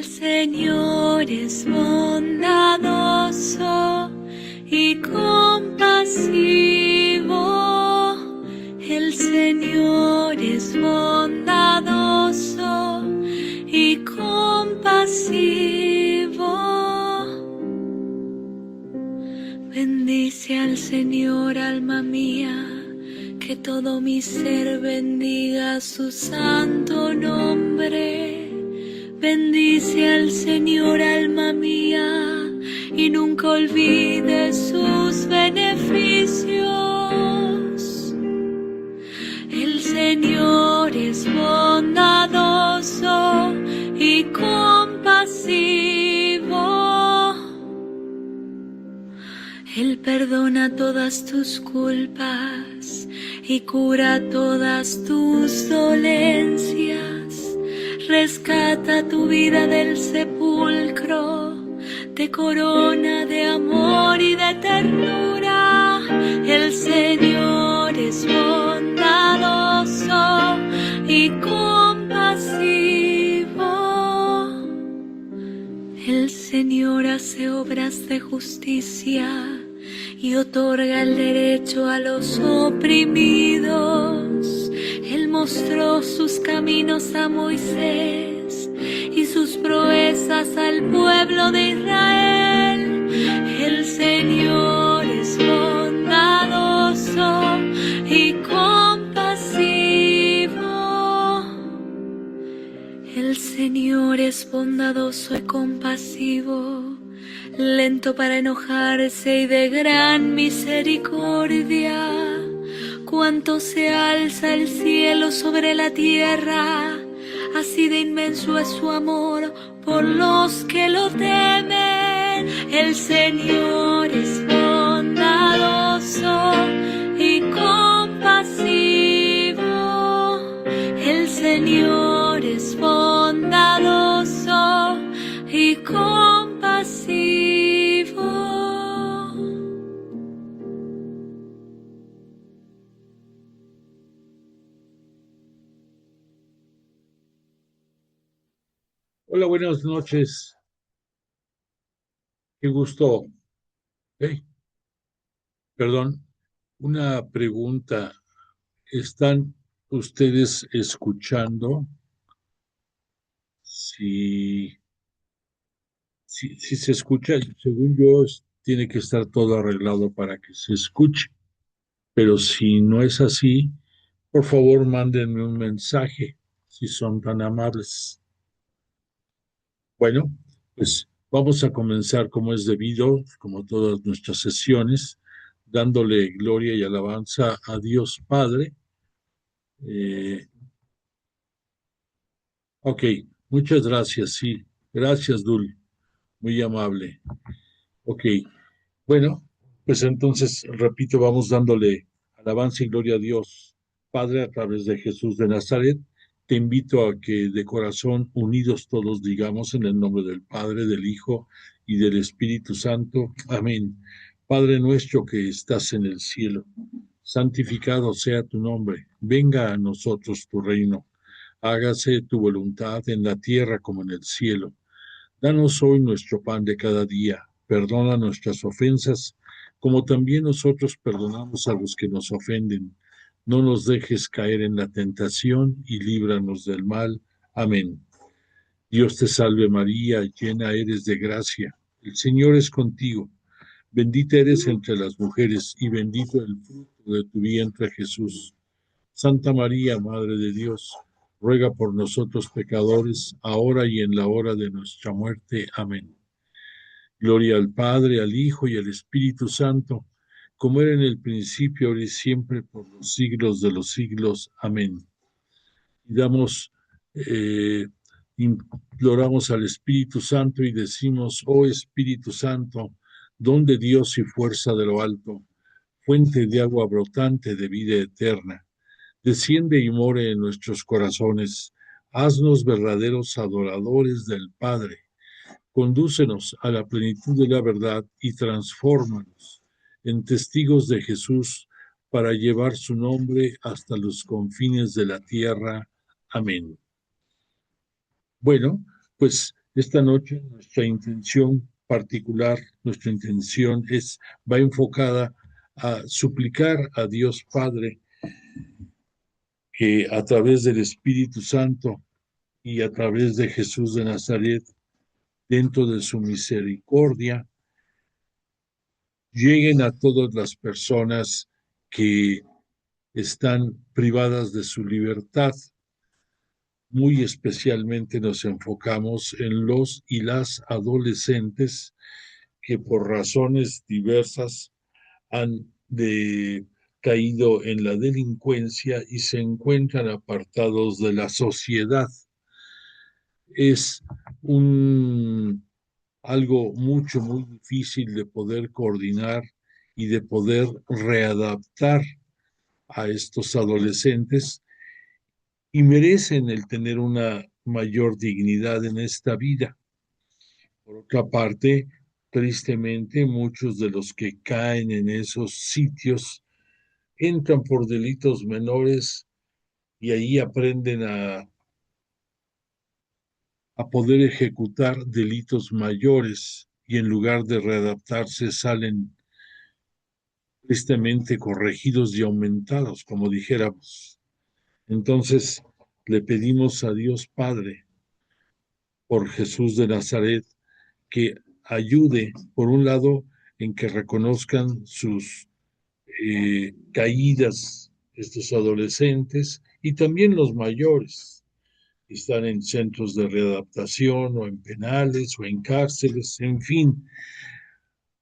El Señor es bondadoso y compasivo. El Señor es bondadoso y compasivo. Bendice al Señor, alma mía, que todo mi ser bendiga su santo nombre. Bendice al Señor, alma mía, y nunca olvides sus beneficios. El Señor es bondadoso y compasivo. Él perdona todas tus culpas y cura todas tus dolencias. Rescata tu vida del sepulcro, te corona de amor y de ternura. El Señor es bondadoso y compasivo. El Señor hace obras de justicia y otorga el derecho a los oprimidos. Él mostró sus caminos a Moisés y sus proezas al pueblo de Israel. El Señor es bondadoso y compasivo. El Señor es bondadoso y compasivo, lento para enojarse y de gran misericordia. Cuánto se alza el cielo sobre la tierra, así de inmenso es su amor por los que lo temen. El Señor es bondadoso y compasivo. El Señor es bondadoso y compasivo. Hola, buenas noches. Qué gusto. Perdón, una pregunta. ¿Están ustedes escuchando? Si se escucha, según yo, tiene que estar todo arreglado para que se escuche. Pero si no es así, por favor, mándenme un mensaje, si son tan amables. Bueno, pues vamos a comenzar como es debido, como todas nuestras sesiones, dándole gloria y alabanza a Dios Padre. Ok, muchas gracias, sí. Gracias, Dul, muy amable. Ok, bueno, pues entonces, repito, vamos dándole alabanza y gloria a Dios Padre a través de Jesús de Nazaret. Te invito a que de corazón, unidos todos, digamos en el nombre del Padre, del Hijo y del Espíritu Santo. Amén. Padre nuestro que estás en el cielo, santificado sea tu nombre. Venga a nosotros tu reino. Hágase tu voluntad en la tierra como en el cielo. Danos hoy nuestro pan de cada día. Perdona nuestras ofensas, como también nosotros perdonamos a los que nos ofenden. No nos dejes caer en la tentación y líbranos del mal. Amén. Dios te salve María, llena eres de gracia. El Señor es contigo. Bendita eres entre las mujeres y bendito el fruto de tu vientre Jesús. Santa María, Madre de Dios, ruega por nosotros pecadores, ahora y en la hora de nuestra muerte. Amén. Gloria al Padre, al Hijo y al Espíritu Santo, como era en el principio, ahora y siempre, por los siglos de los siglos. Amén. Y imploramos al Espíritu Santo y decimos: oh Espíritu Santo, don de Dios y fuerza de lo alto, fuente de agua brotante de vida eterna, desciende y more en nuestros corazones, haznos verdaderos adoradores del Padre. Condúcenos a la plenitud de la verdad y transfórmanos en testigos de Jesús para llevar su nombre hasta los confines de la tierra. Amén. Bueno, pues Esta noche nuestra intención particular, nuestra intención va enfocada a suplicar a Dios Padre que a través del Espíritu Santo y a través de Jesús de Nazaret, dentro de su misericordia, lleguen a todas las personas que están privadas de su libertad. Muy especialmente nos enfocamos en los y las adolescentes que por razones diversas han caído en la delincuencia y se encuentran apartados de la sociedad. Es un algo muy difícil de poder coordinar y de poder readaptar a estos adolescentes y merecen el tener una mayor dignidad en esta vida. Por otra parte, tristemente, muchos de los que caen en esos sitios entran por delitos menores y ahí aprenden a poder ejecutar delitos mayores y en lugar de readaptarse salen tristemente corregidos y aumentados, como dijéramos. Entonces, le pedimos a Dios Padre por Jesús de Nazaret que ayude, por un lado, en que reconozcan sus caídas estos adolescentes y también los mayores que están en centros de readaptación o en penales o en cárceles, en fin,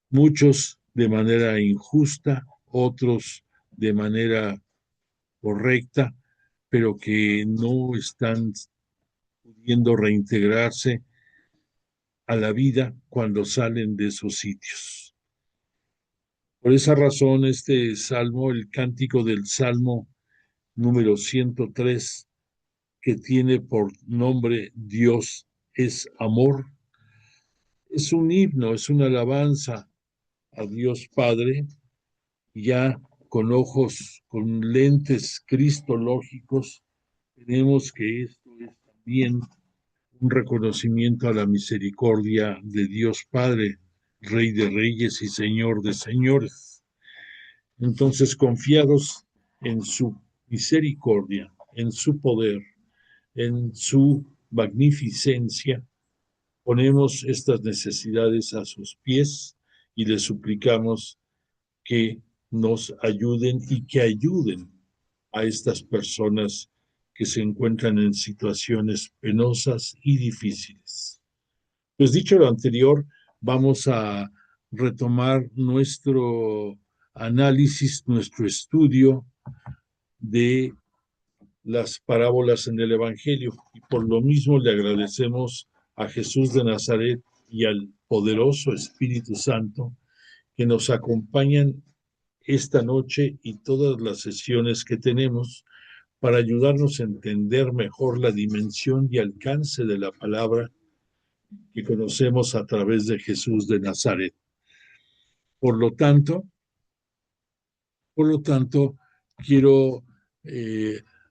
muchos de manera injusta, otros de manera correcta, pero que no están pudiendo reintegrarse a la vida cuando salen de esos sitios. Por esa razón, este salmo, el cántico del salmo número 103, que tiene por nombre Dios es amor, es un himno, es una alabanza a Dios Padre, ya con ojos, con lentes cristológicos, tenemos que esto es también un reconocimiento a la misericordia de Dios Padre, Rey de Reyes y Señor de Señores. Entonces, confiados en su misericordia, en su poder, en su magnificencia, ponemos estas necesidades a sus pies y le suplicamos que nos ayuden y que ayuden a estas personas que se encuentran en situaciones penosas y difíciles. Pues dicho lo anterior, vamos a retomar nuestro análisis, nuestro estudio de las parábolas en el Evangelio. Y por lo mismo le agradecemos a Jesús de Nazaret y al poderoso Espíritu Santo que nos acompañan esta noche y todas las sesiones que tenemos para ayudarnos a entender mejor la dimensión y alcance de la palabra que conocemos a través de Jesús de Nazaret. Por lo tanto, quiero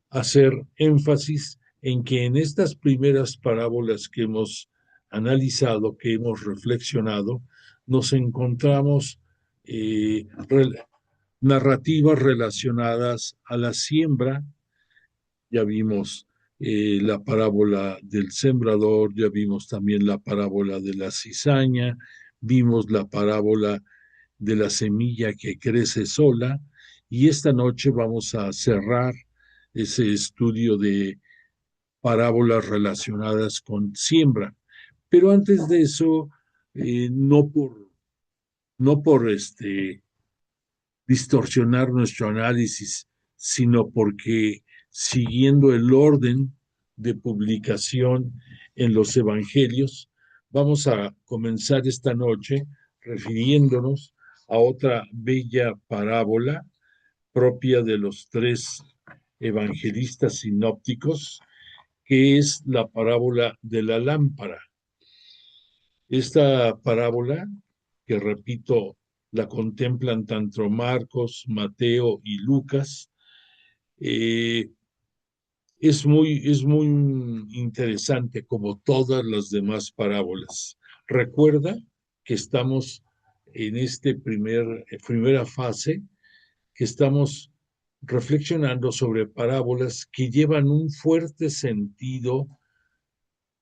hacer énfasis en que en estas primeras parábolas que hemos analizado, que hemos reflexionado, nos encontramos narrativas relacionadas a la siembra. Ya vimos la parábola del sembrador, ya vimos también la parábola de la cizaña, vimos la parábola de la semilla que crece sola, y esta noche vamos a cerrar ese estudio de parábolas relacionadas con siembra. Pero antes de eso, no por distorsionar nuestro análisis, sino porque siguiendo el orden de publicación en los evangelios, vamos a comenzar esta noche refiriéndonos a otra bella parábola propia de los tres evangelistas sinópticos, que es la parábola de la lámpara. Esta parábola, que repito, la contemplan tanto Marcos, Mateo y Lucas, es muy interesante como todas las demás parábolas. Recuerda que estamos en primera fase, que estamos reflexionando sobre parábolas que llevan un fuerte sentido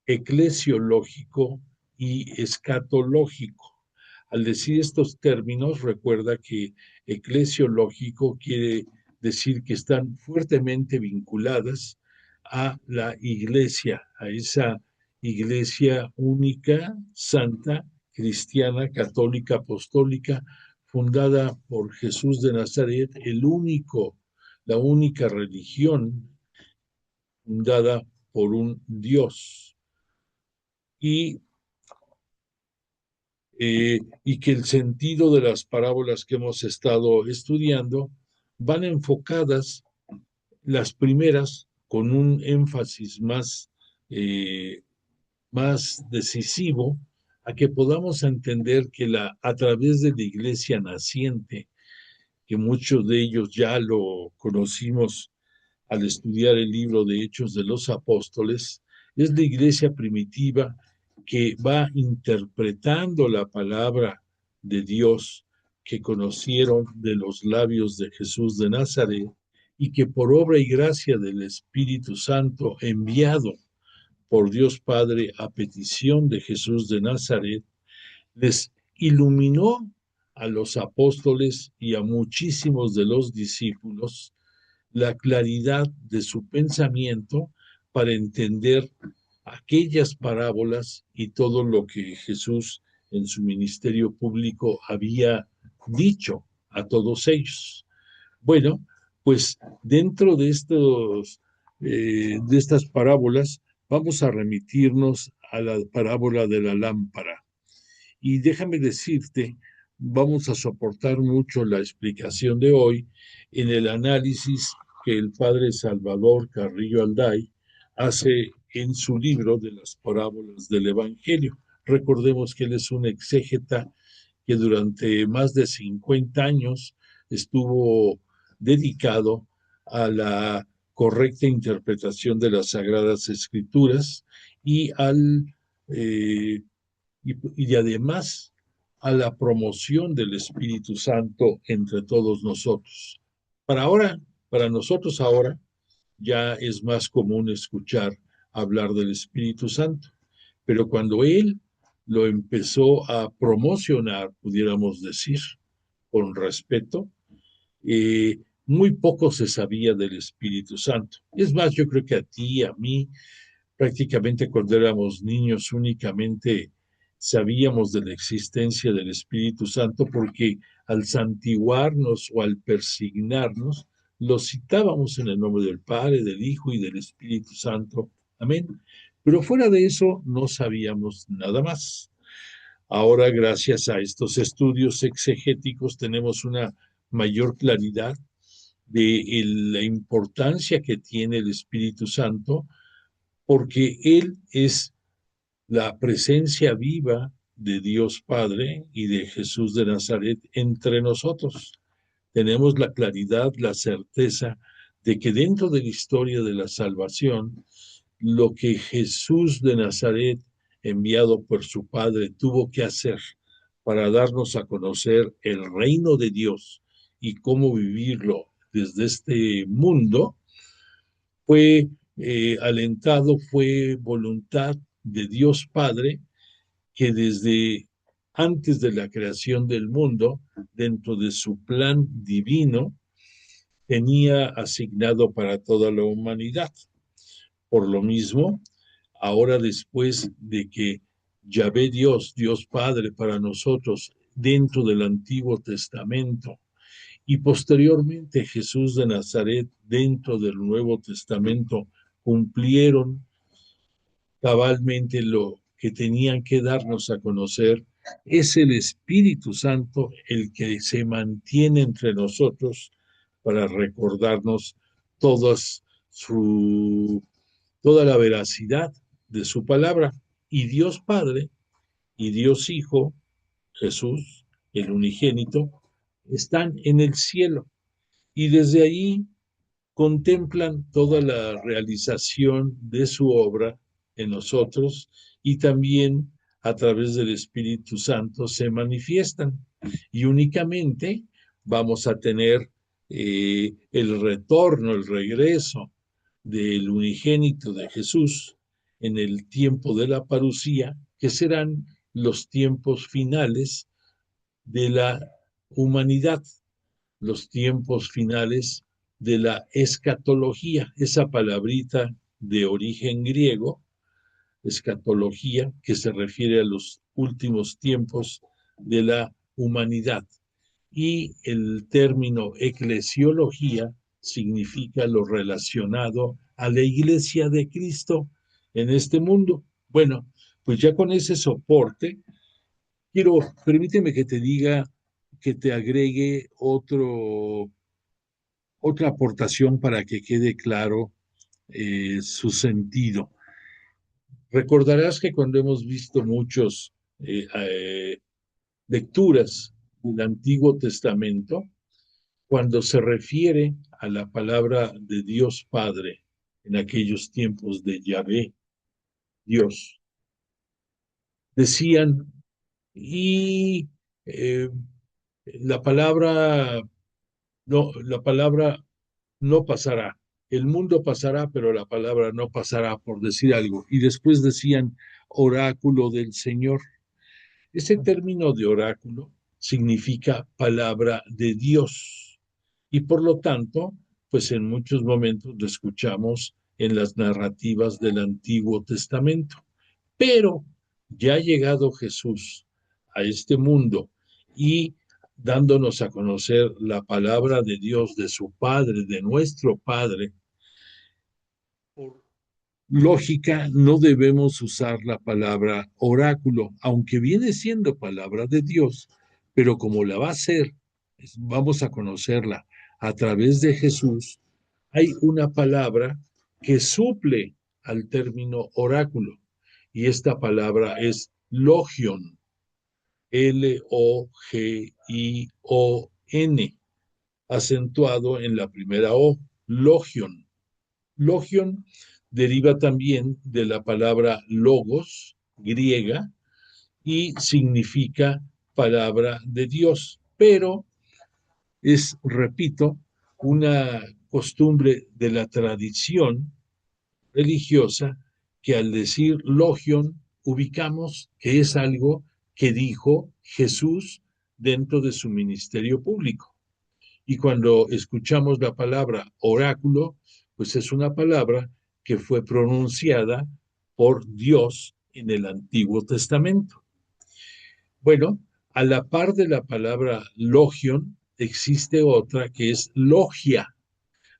eclesiológico y escatológico. Al decir estos términos, recuerda que eclesiológico quiere decir que están fuertemente vinculadas a la iglesia, a esa iglesia única, santa, cristiana, católica, apostólica, fundada por Jesús de Nazaret, la única religión fundada por un Dios. Y y que el sentido de las parábolas que hemos estado estudiando van enfocadas, las primeras, con un énfasis más decisivo, a que podamos entender que a través de la iglesia naciente, que muchos de ellos ya lo conocimos al estudiar el libro de Hechos de los Apóstoles, es la iglesia primitiva que va interpretando la palabra de Dios que conocieron de los labios de Jesús de Nazaret y que por obra y gracia del Espíritu Santo enviado por Dios Padre a petición de Jesús de Nazaret, les iluminó a los apóstoles y a muchísimos de los discípulos la claridad de su pensamiento para entender aquellas parábolas y todo lo que Jesús en su ministerio público había dicho a todos ellos. Bueno, pues dentro de estas parábolas vamos a remitirnos a la parábola de la lámpara. Y déjame decirte, vamos a soportar mucho la explicación de hoy en el análisis que el padre Salvador Carrillo Alday hace en su libro de las parábolas del Evangelio. Recordemos que él es un exégeta que durante más de 50 años estuvo dedicado a la correcta interpretación de las Sagradas Escrituras y eh, y además a la promoción del Espíritu Santo entre todos nosotros. Para ahora, para nosotros ahora, ya es más común escuchar hablar del Espíritu Santo, pero cuando él lo empezó a promocionar, pudiéramos decir, con respeto, muy poco se sabía del Espíritu Santo. Es más, yo creo que a ti, a mí, prácticamente cuando éramos niños únicamente sabíamos de la existencia del Espíritu Santo porque al santiguarnos o al persignarnos, lo citábamos en el nombre del Padre, del Hijo y del Espíritu Santo. Amén. Pero fuera de eso no sabíamos nada más. Ahora, gracias a estos estudios exegéticos, tenemos una mayor claridad de la importancia que tiene el Espíritu Santo porque Él es la presencia viva de Dios Padre y de Jesús de Nazaret entre nosotros. Tenemos la claridad, la certeza de que dentro de la historia de la salvación, lo que Jesús de Nazaret, enviado por su Padre, tuvo que hacer para darnos a conocer el reino de Dios y cómo vivirlo desde este mundo, fue alentado, fue voluntad de Dios Padre, que desde antes de la creación del mundo, dentro de su plan divino, tenía asignado para toda la humanidad. Por lo mismo, ahora después de que Yahvé Dios, Dios Padre para nosotros, dentro del Antiguo Testamento, y posteriormente Jesús de Nazaret dentro del Nuevo Testamento, cumplieron cabalmente lo que tenían que darnos a conocer. Es el Espíritu Santo el que se mantiene entre nosotros para recordarnos todas toda la veracidad de su palabra. Y Dios Padre y Dios Hijo, Jesús, el unigénito, están en el cielo. Y desde ahí contemplan toda la realización de su obra en nosotros y también a través del Espíritu Santo se manifiestan. Y únicamente vamos a tener el retorno, el regreso del unigénito de Jesús en el tiempo de la parucía, que serán los tiempos finales de la humanidad, los tiempos finales de la escatología, esa palabrita de origen griego, escatología, que se refiere a los últimos tiempos de la humanidad. Y el término eclesiología significa lo relacionado a la iglesia de Cristo en este mundo. Bueno, pues ya con ese soporte, permíteme que te diga, que te agregue otra aportación para que quede claro su sentido. Recordarás que cuando hemos visto muchos lecturas del Antiguo Testamento, cuando se refiere a la palabra de Dios Padre en aquellos tiempos de Yahvé, Dios, decían, y la palabra no pasará. El mundo pasará, pero la palabra no pasará, por decir algo. Y después decían oráculo del Señor. Ese término de oráculo significa palabra de Dios. Y por lo tanto, pues en muchos momentos lo escuchamos en las narrativas del Antiguo Testamento. Pero ya ha llegado Jesús a este mundo y dándonos a conocer la palabra de Dios, de su Padre, de nuestro Padre, por lógica no debemos usar la palabra oráculo, aunque viene siendo palabra de Dios, pero como la va a ser, vamos a conocerla a través de Jesús, hay una palabra que suple al término oráculo, y esta palabra es logion, L-O-G-I-O-N, acentuado en la primera O, logion. Logion deriva también de la palabra logos, griega, y significa palabra de Dios, pero es, repito, una costumbre de la tradición religiosa que al decir logion ubicamos que es algo que dijo Jesús dentro de su ministerio público. Y cuando escuchamos la palabra oráculo, pues es una palabra que fue pronunciada por Dios en el Antiguo Testamento. Bueno, a la par de la palabra logion, existe otra que es logia.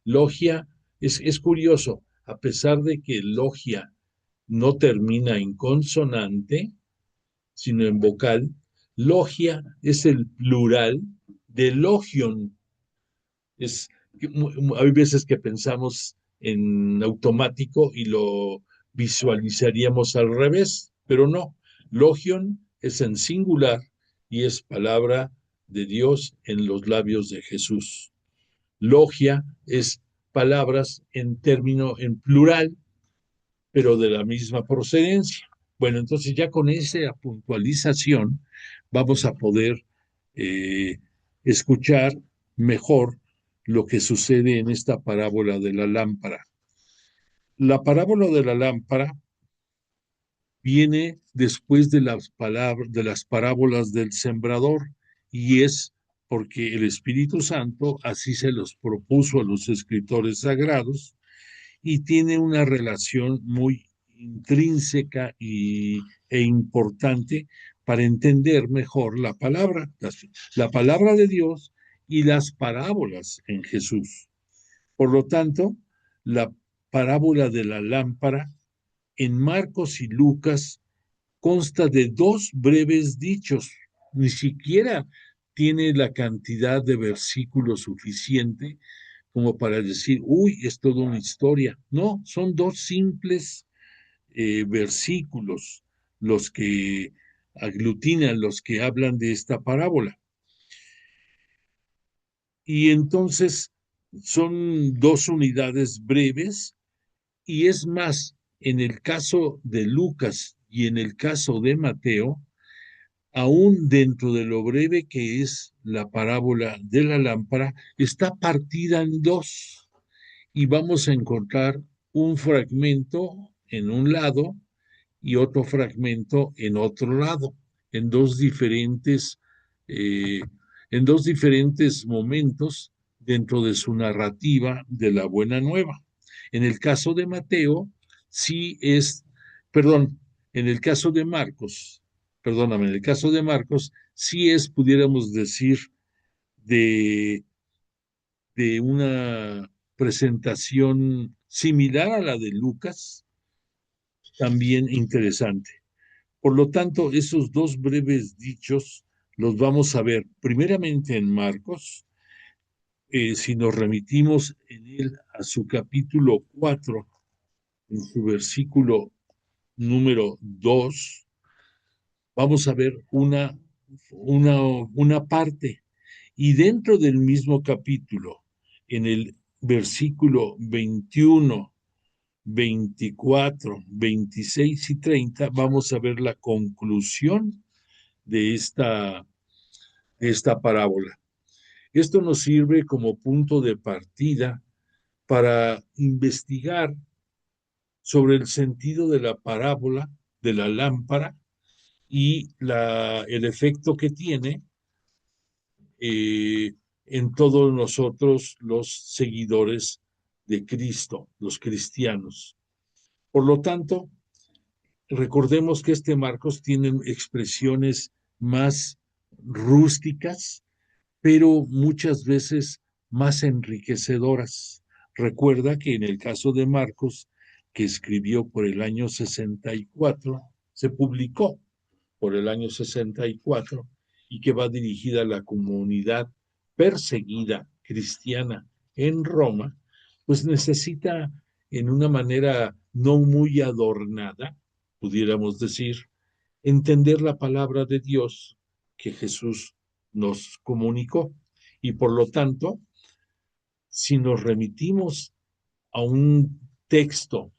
Logia es curioso, a pesar de que logia no termina en consonante, sino en vocal, logia es el plural de logion. Hay veces que pensamos en automático y lo visualizaríamos al revés, pero no. Logion es en singular y es palabra de Dios en los labios de Jesús. Logia es palabras en plural, pero de la misma procedencia. Bueno, entonces ya con esa puntualización vamos a poder escuchar mejor lo que sucede en esta parábola de la lámpara. La parábola de la lámpara viene después de las parábolas del sembrador y es porque el Espíritu Santo así se los propuso a los escritores sagrados y tiene una relación muy intrínseca e importante para entender mejor la palabra de Dios y las parábolas en Jesús. Por lo tanto, la parábola de la lámpara en Marcos y Lucas consta de 2 breves dichos, ni siquiera tiene la cantidad de versículos suficiente como para decir, uy, es toda una historia. No, son 2 simples versículos los que aglutinan, los que hablan de esta parábola. Y entonces son dos unidades breves y es más, en el caso de Lucas y en el caso de Mateo, aún dentro de lo breve que es la parábola de la lámpara, está partida en dos y vamos a encontrar un fragmento en un lado y otro fragmento en otro lado, en dos diferentes, eh, en dos diferentes momentos dentro de su narrativa de la Buena Nueva. En el caso de Mateo, sí es, perdón, en el caso de Marcos, perdóname, en el caso de Marcos, sí es, pudiéramos decir, de, de una presentación similar a la de Lucas, también interesante. Por lo tanto, esos dos breves dichos los vamos a ver primeramente en Marcos, si nos remitimos en él a su capítulo 4, en su versículo número 2, vamos a ver una parte. Y dentro del mismo capítulo, en el versículo 21, 24, 26 y 30, vamos a ver la conclusión de esta parábola. Esto nos sirve como punto de partida para investigar sobre el sentido de la parábola, de la lámpara y el efecto que tiene en todos nosotros los seguidores de Cristo, los cristianos. Por lo tanto, recordemos que este Marcos tiene expresiones más rústicas, pero muchas veces más enriquecedoras. Recuerda que en el caso de Marcos, que escribió por el año 64, se publicó por el año 64 y que va dirigida a la comunidad perseguida cristiana en Roma, pues necesita en una manera no muy adornada, pudiéramos decir, entender la palabra de Dios que Jesús nos comunicó. Y por lo tanto, si nos remitimos a un texto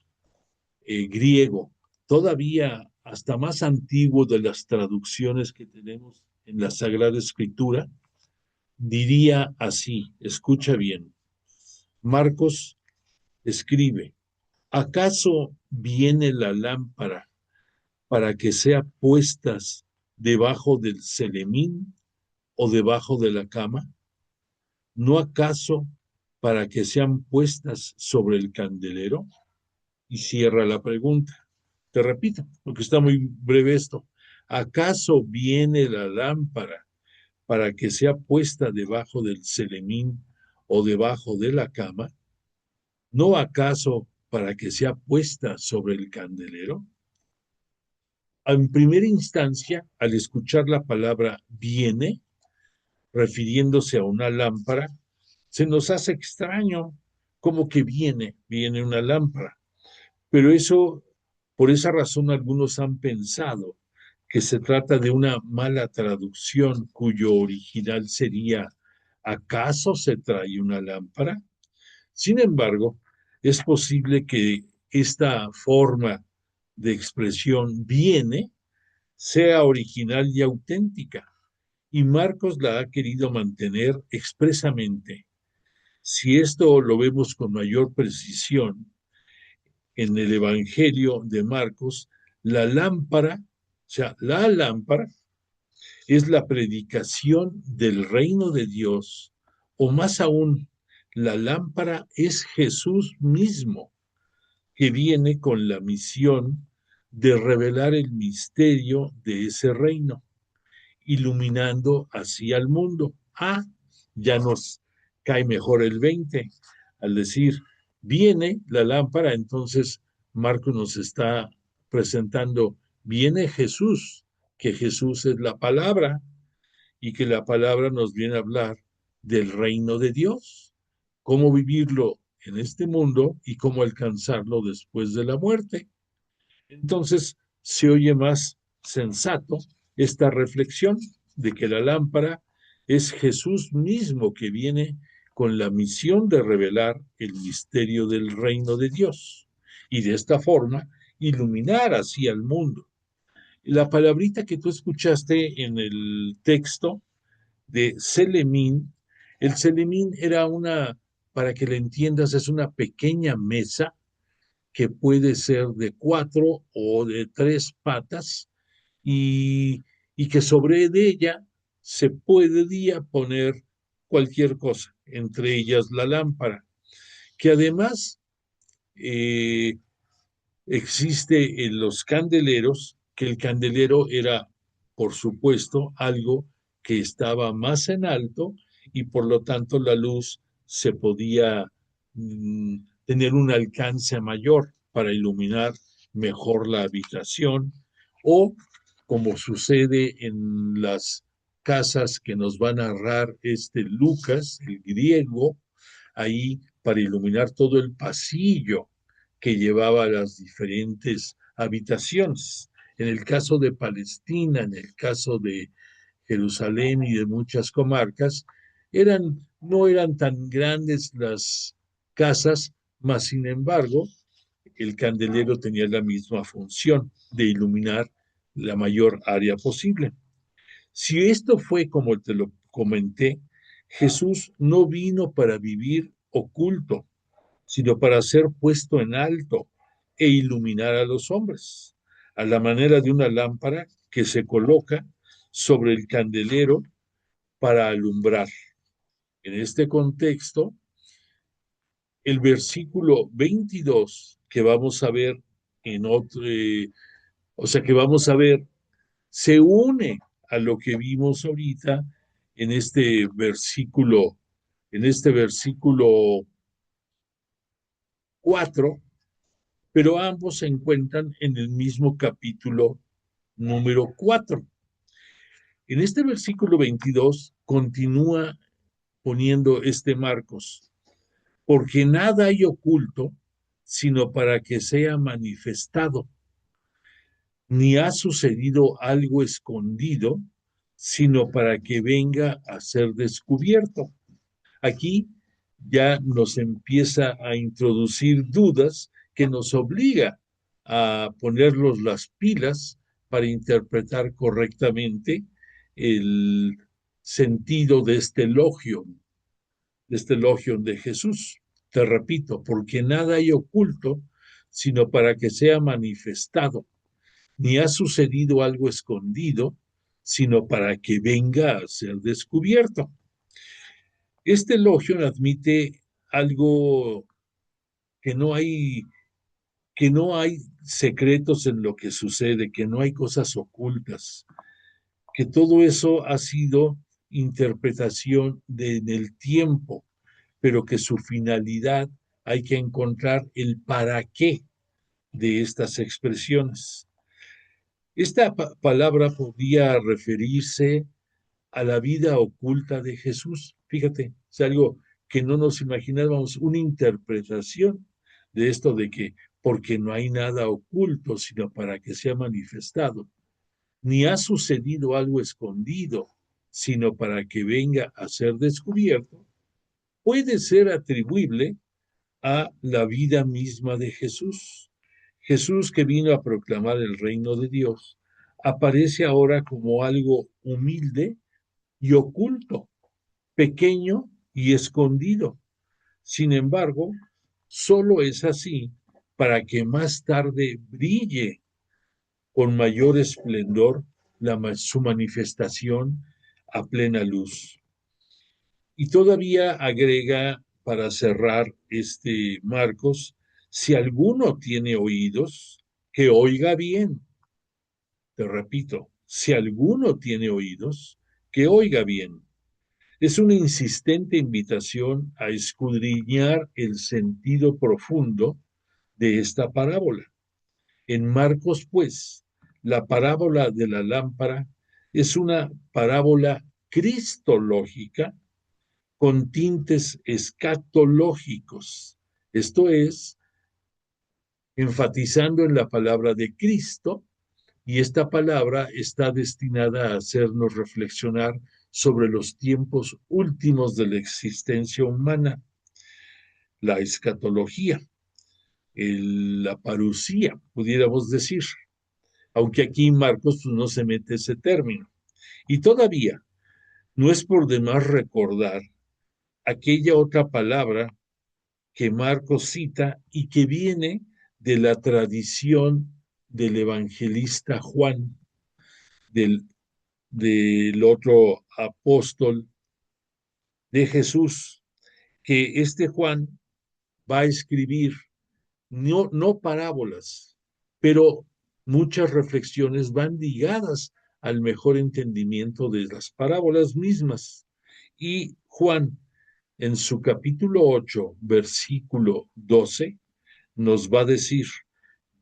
griego, todavía hasta más antiguo de las traducciones que tenemos en la Sagrada Escritura, diría así, escucha bien, Marcos escribe, ¿acaso viene la lámpara para que sea puestas debajo del celemín o debajo de la cama? ¿No acaso para que sean puestas sobre el candelero? Y cierra la pregunta. Te repito, porque está muy breve esto. ¿Acaso viene la lámpara para que sea puesta debajo del celemín o debajo de la cama? ¿No acaso para que sea puesta sobre el candelero? En primera instancia, al escuchar la palabra viene, refiriéndose a una lámpara, se nos hace extraño como que viene una lámpara. Pero eso, por esa razón, algunos han pensado que se trata de una mala traducción cuyo original sería ¿acaso se trae una lámpara? Sin embargo, es posible que esta forma de expresión viene sea original y auténtica, y Marcos la ha querido mantener expresamente. Si esto lo vemos con mayor precisión, en el Evangelio de Marcos, la lámpara, o sea, la lámpara es la predicación del reino de Dios, o más aún, la lámpara es Jesús mismo, que viene con la misión de revelar el misterio de ese reino, iluminando así al mundo. Ya nos cae mejor el 20 al decir, viene la lámpara, entonces Marcos nos está presentando, viene Jesús, que Jesús es la palabra y que la palabra nos viene a hablar del reino de Dios, cómo vivirlo en este mundo y cómo alcanzarlo después de la muerte. Entonces se oye más sensato esta reflexión de que la lámpara es Jesús mismo que viene con la misión de revelar el misterio del reino de Dios y de esta forma iluminar así al mundo. La palabrita que tú escuchaste en el texto de Selemín, el Selemín era para que le entiendas, es una pequeña mesa que puede ser de 4 o de 3 patas y, y que sobre de ella se podía poner cualquier cosa, entre ellas la lámpara, que además eh, existe en los candeleros, que el candelero era, por supuesto, algo que estaba más en alto y por lo tanto la luz se podía tener un alcance mayor para iluminar mejor la habitación o como sucede en las casas que nos va a narrar Lucas, el griego, ahí para iluminar todo el pasillo que llevaba a las diferentes habitaciones. En el caso de Palestina, en el caso de Jerusalén y de muchas comarcas, no eran tan grandes las casas, mas sin embargo, el candelero tenía la misma función de iluminar la mayor área posible. Si esto fue como te lo comenté, Jesús no vino para vivir oculto, sino para ser puesto en alto e iluminar a los hombres, a la manera de una lámpara que se coloca sobre el candelero para alumbrar. En este contexto, el versículo 22 que vamos a ver en otro, que vamos a ver, se une a lo que vimos ahorita en en este versículo 4, pero ambos se encuentran en el mismo capítulo número 4. En este versículo 22 continúa poniendo Marcos, porque nada hay oculto, sino para que sea manifestado, ni ha sucedido algo escondido, sino para que venga a ser descubierto. Aquí ya nos empieza a introducir dudas que nos obliga a ponernos las pilas para interpretar correctamente el sentido de este elogio de Jesús. Te repito, porque nada hay oculto, sino para que sea manifestado, ni ha sucedido algo escondido, sino para que venga a ser descubierto. Este elogio admite algo que que no hay secretos en lo que sucede, que no hay cosas ocultas, que todo eso ha sido interpretación del tiempo, pero que su finalidad hay que encontrar el para qué de estas expresiones. Esta palabra podía referirse a la vida oculta de Jesús. Fíjate, es algo que no nos imaginábamos, una interpretación de esto de que porque no hay nada oculto, sino para que sea manifestado, ni ha sucedido algo escondido, sino para que venga a ser descubierto, puede ser atribuible a la vida misma de Jesús. Jesús, que vino a proclamar el reino de Dios, aparece ahora como algo humilde y oculto, pequeño y escondido. Sin embargo, solo es así para que más tarde brille con mayor esplendor su manifestación a plena luz. Y todavía agrega, para cerrar Marcos, si alguno tiene oídos, que oiga bien. Te repito, si alguno tiene oídos, que oiga bien. Es una insistente invitación a escudriñar el sentido profundo de esta parábola. En Marcos, pues, la parábola de la lámpara es una parábola cristológica con tintes escatológicos, esto es, enfatizando en la palabra de Cristo, y esta palabra está destinada a hacernos reflexionar sobre los tiempos últimos de la existencia humana, la escatología, la parucía, pudiéramos decir, aunque aquí Marcos pues, no se mete ese término. Y todavía no es por demás recordar aquella otra palabra que Marcos cita y que viene de la tradición del evangelista Juan, del otro apóstol de Jesús, que este Juan va a escribir no parábolas, pero muchas reflexiones van ligadas al mejor entendimiento de las parábolas mismas. Y Juan, en su capítulo 8, versículo 12, nos va a decir,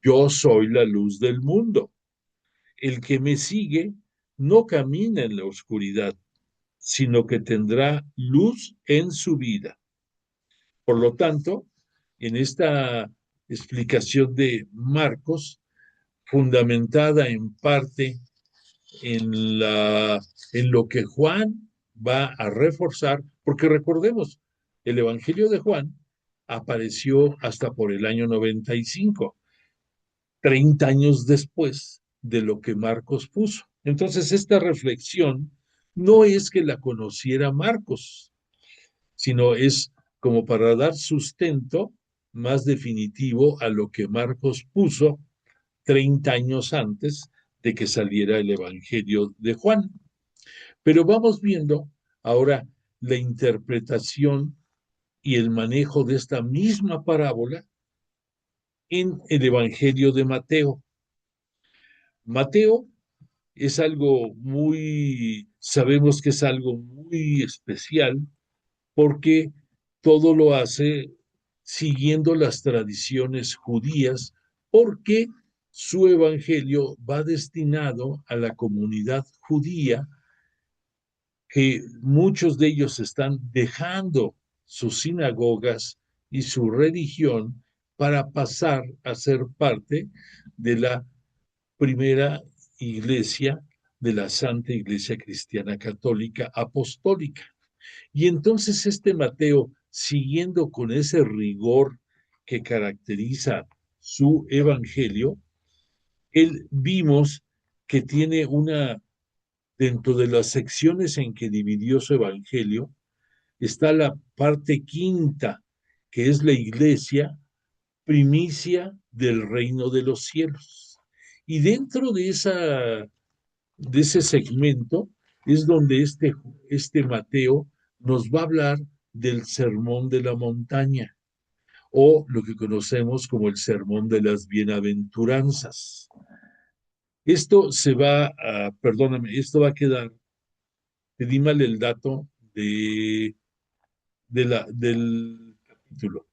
yo soy la luz del mundo. El que me sigue no camina en la oscuridad, sino que tendrá luz en su vida. Por lo tanto, en esta explicación de Marcos, fundamentada en parte en lo que Juan va a reforzar, porque recordemos, el Evangelio de Juan apareció hasta por el año 95, 30 años después de lo que Marcos puso. Entonces, esta reflexión no es que la conociera Marcos, sino es como para dar sustento más definitivo a lo que Marcos puso 30 años antes de que saliera el Evangelio de Juan. Pero vamos viendo ahora la interpretación y el manejo de esta misma parábola en el Evangelio de Mateo. Mateo es algo sabemos que es algo muy especial porque todo lo hace siguiendo las tradiciones judías, porque su evangelio va destinado a la comunidad judía, que muchos de ellos están dejando sus sinagogas y su religión para pasar a ser parte de la primera iglesia, de la Santa Iglesia Cristiana Católica Apostólica. Y entonces este Mateo, siguiendo con ese rigor que caracteriza su evangelio, él vimos que tiene dentro de las secciones en que dividió su evangelio, está la parte quinta, que es la iglesia, primicia del reino de los cielos. Y dentro de ese segmento es donde este Mateo nos va a hablar del sermón de la montaña, o lo que conocemos como el sermón de las bienaventuranzas. Esto va a quedar, te di mal el dato del capítulo.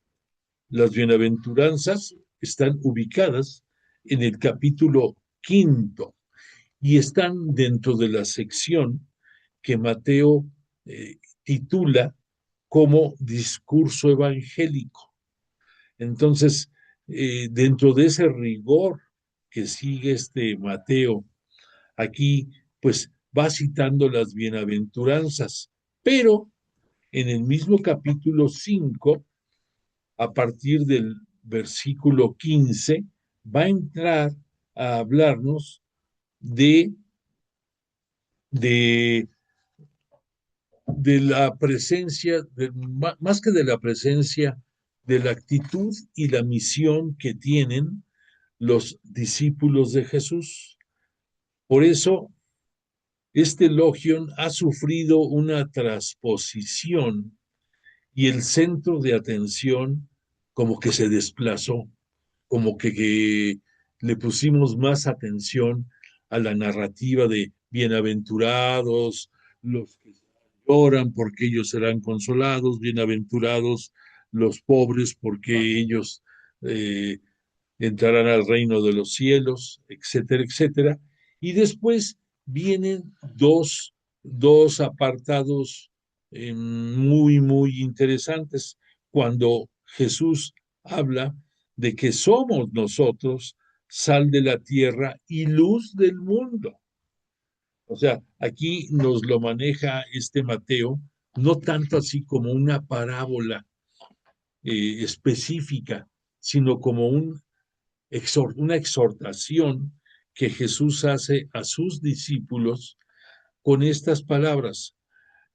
Las bienaventuranzas están ubicadas en el capítulo quinto y están dentro de la sección que Mateo titula como discurso evangélico. Entonces, dentro de ese rigor que sigue este Mateo, aquí pues va citando las bienaventuranzas, pero en el mismo capítulo 5, a partir del versículo 15, va a entrar a hablarnos de la presencia, más que de la presencia, de la actitud y la misión que tienen los discípulos de Jesús. Por eso, este logion ha sufrido una transposición y el centro de atención como que se desplazó, como que le pusimos más atención a la narrativa de bienaventurados, los que lloran porque ellos serán consolados, bienaventurados los pobres porque ellos entrarán al reino de los cielos, etcétera, etcétera. Y después vienen dos apartados muy, muy interesantes cuando Jesús habla de que somos nosotros sal de la tierra y luz del mundo. O sea, aquí nos lo maneja este Mateo, no tanto así como una parábola específica, sino como una exhortación que Jesús hace a sus discípulos con estas palabras.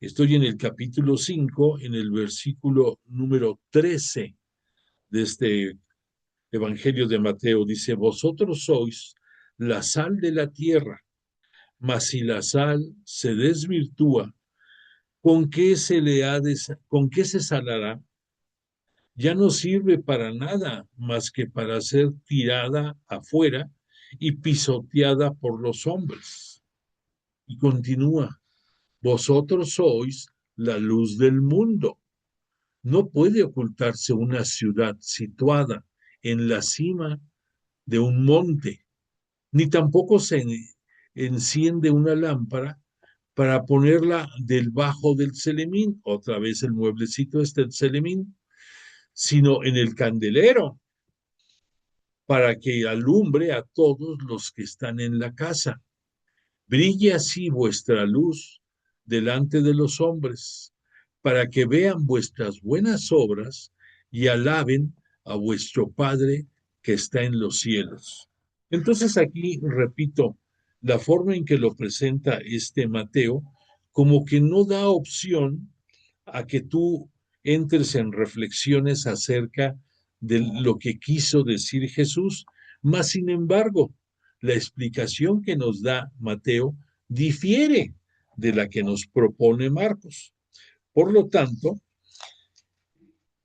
Estoy en el capítulo 5, en el versículo número 13 de este Evangelio de Mateo. Dice, vosotros sois la sal de la tierra, mas si la sal se desvirtúa, ¿con qué se salará? Ya no sirve para nada más que para ser tirada afuera y pisoteada por los hombres. Y continúa, vosotros sois la luz del mundo. No puede ocultarse una ciudad situada en la cima de un monte, ni tampoco se enciende una lámpara para ponerla debajo del celemín, otra vez el mueblecito este del celemín, sino en el candelero, para que alumbre a todos los que están en la casa. Brille así vuestra luz delante de los hombres, para que vean vuestras buenas obras y alaben a vuestro Padre que está en los cielos. Entonces aquí, repito, la forma en que lo presenta este Mateo, como que no da opción a que tú entres en reflexiones acerca de lo que quiso decir Jesús, mas sin embargo, la explicación que nos da Mateo difiere de la que nos propone Marcos. Por lo tanto,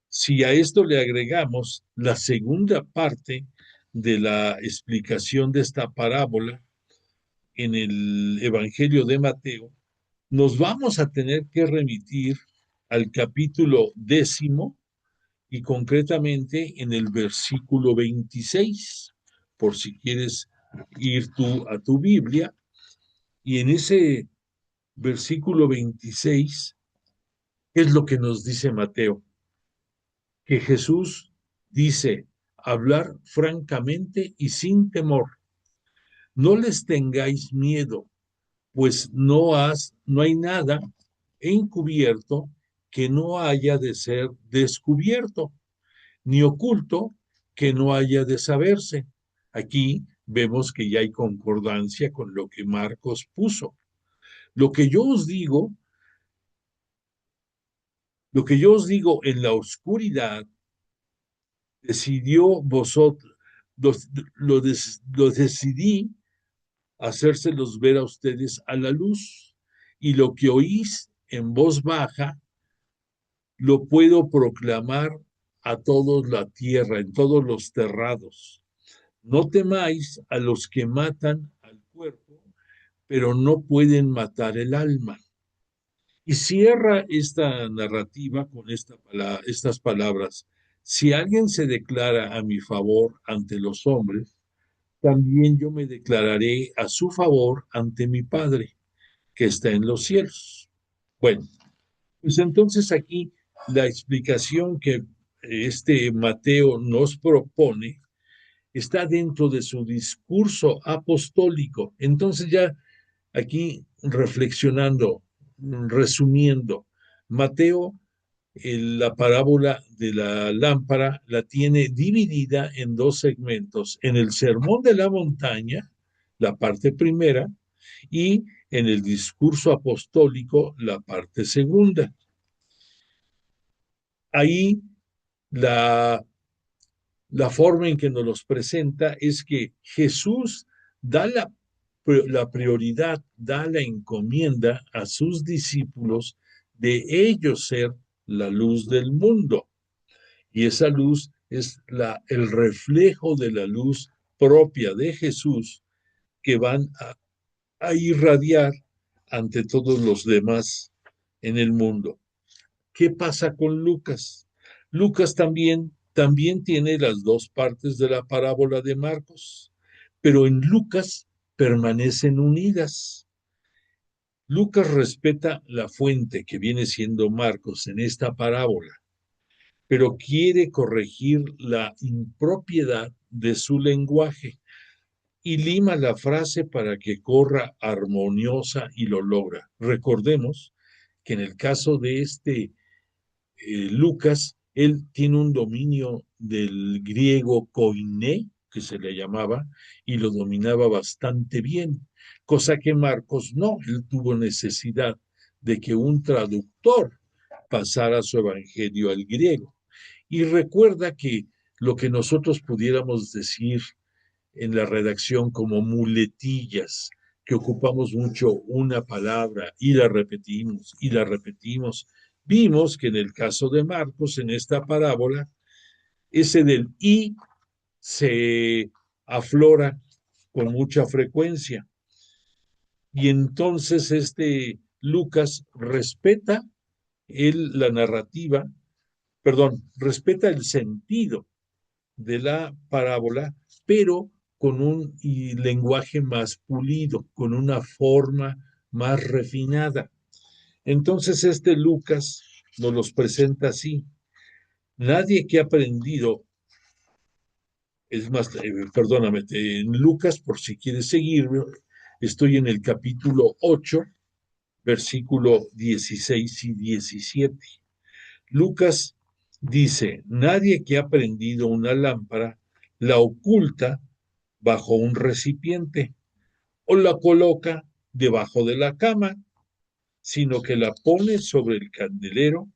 si a esto le agregamos la segunda parte de la explicación de esta parábola en el Evangelio de Mateo, nos vamos a tener que remitir al capítulo 10 y concretamente en el versículo 26, por si quieres ir tú a tu Biblia, y en ese versículo 26 es lo que nos dice Mateo, que Jesús dice, hablar francamente y sin temor. No les tengáis miedo, pues no hay nada encubierto que no haya de ser descubierto, ni oculto que no haya de saberse. Aquí vemos que ya hay concordancia con lo que Marcos puso. Lo que yo os digo, lo que yo os digo en la oscuridad, decidió vosotros, lo decidí hacérselos ver a ustedes a la luz, y lo que oís en voz baja, lo puedo proclamar a todos la tierra, en todos los terrados. No temáis a los que matan al cuerpo, pero no pueden matar el alma. Y cierra esta narrativa con estas palabras. Si alguien se declara a mi favor ante los hombres, también yo me declararé a su favor ante mi Padre, que está en los cielos. Bueno, pues entonces aquí la explicación que este Mateo nos propone está dentro de su discurso apostólico. Entonces ya aquí reflexionando, resumiendo, Mateo, la parábola de la lámpara la tiene dividida en dos segmentos, en el Sermón de la Montaña, la parte primera, y en el discurso apostólico, la parte segunda. Ahí la la forma en que nos los presenta es que Jesús da la prioridad, da la encomienda a sus discípulos de ellos ser la luz del mundo. Y esa luz es el reflejo de la luz propia de Jesús que van a irradiar ante todos los demás en el mundo. ¿Qué pasa con Lucas? Lucas también tiene las dos partes de la parábola de Marcos, pero en Lucas permanecen unidas. Lucas respeta la fuente que viene siendo Marcos en esta parábola, pero quiere corregir la impropiedad de su lenguaje. y lima la frase para que corra armoniosa y lo logra. Recordemos que en el caso de Lucas, él tiene un dominio del griego koiné, que se le llamaba, y lo dominaba bastante bien, cosa que Marcos no, él tuvo necesidad de que un traductor pasara su evangelio al griego. Y recuerda que lo que nosotros pudiéramos decir en la redacción como muletillas, que ocupamos mucho una palabra y la repetimos. Vimos que en el caso de Marcos, en esta parábola, ese del y se aflora con mucha frecuencia. Y entonces Lucas respeta la narrativa, perdón, respeta el sentido de la parábola, pero con un lenguaje más pulido, con una forma más refinada. Entonces Lucas nos los presenta así. Nadie que ha aprendido, es más, perdóname, en Lucas, por si quieres seguirme, estoy en el capítulo 8, versículo 16 y 17. Lucas dice, nadie que ha prendido una lámpara la oculta bajo un recipiente o la coloca debajo de la cama, sino que la pone sobre el candelero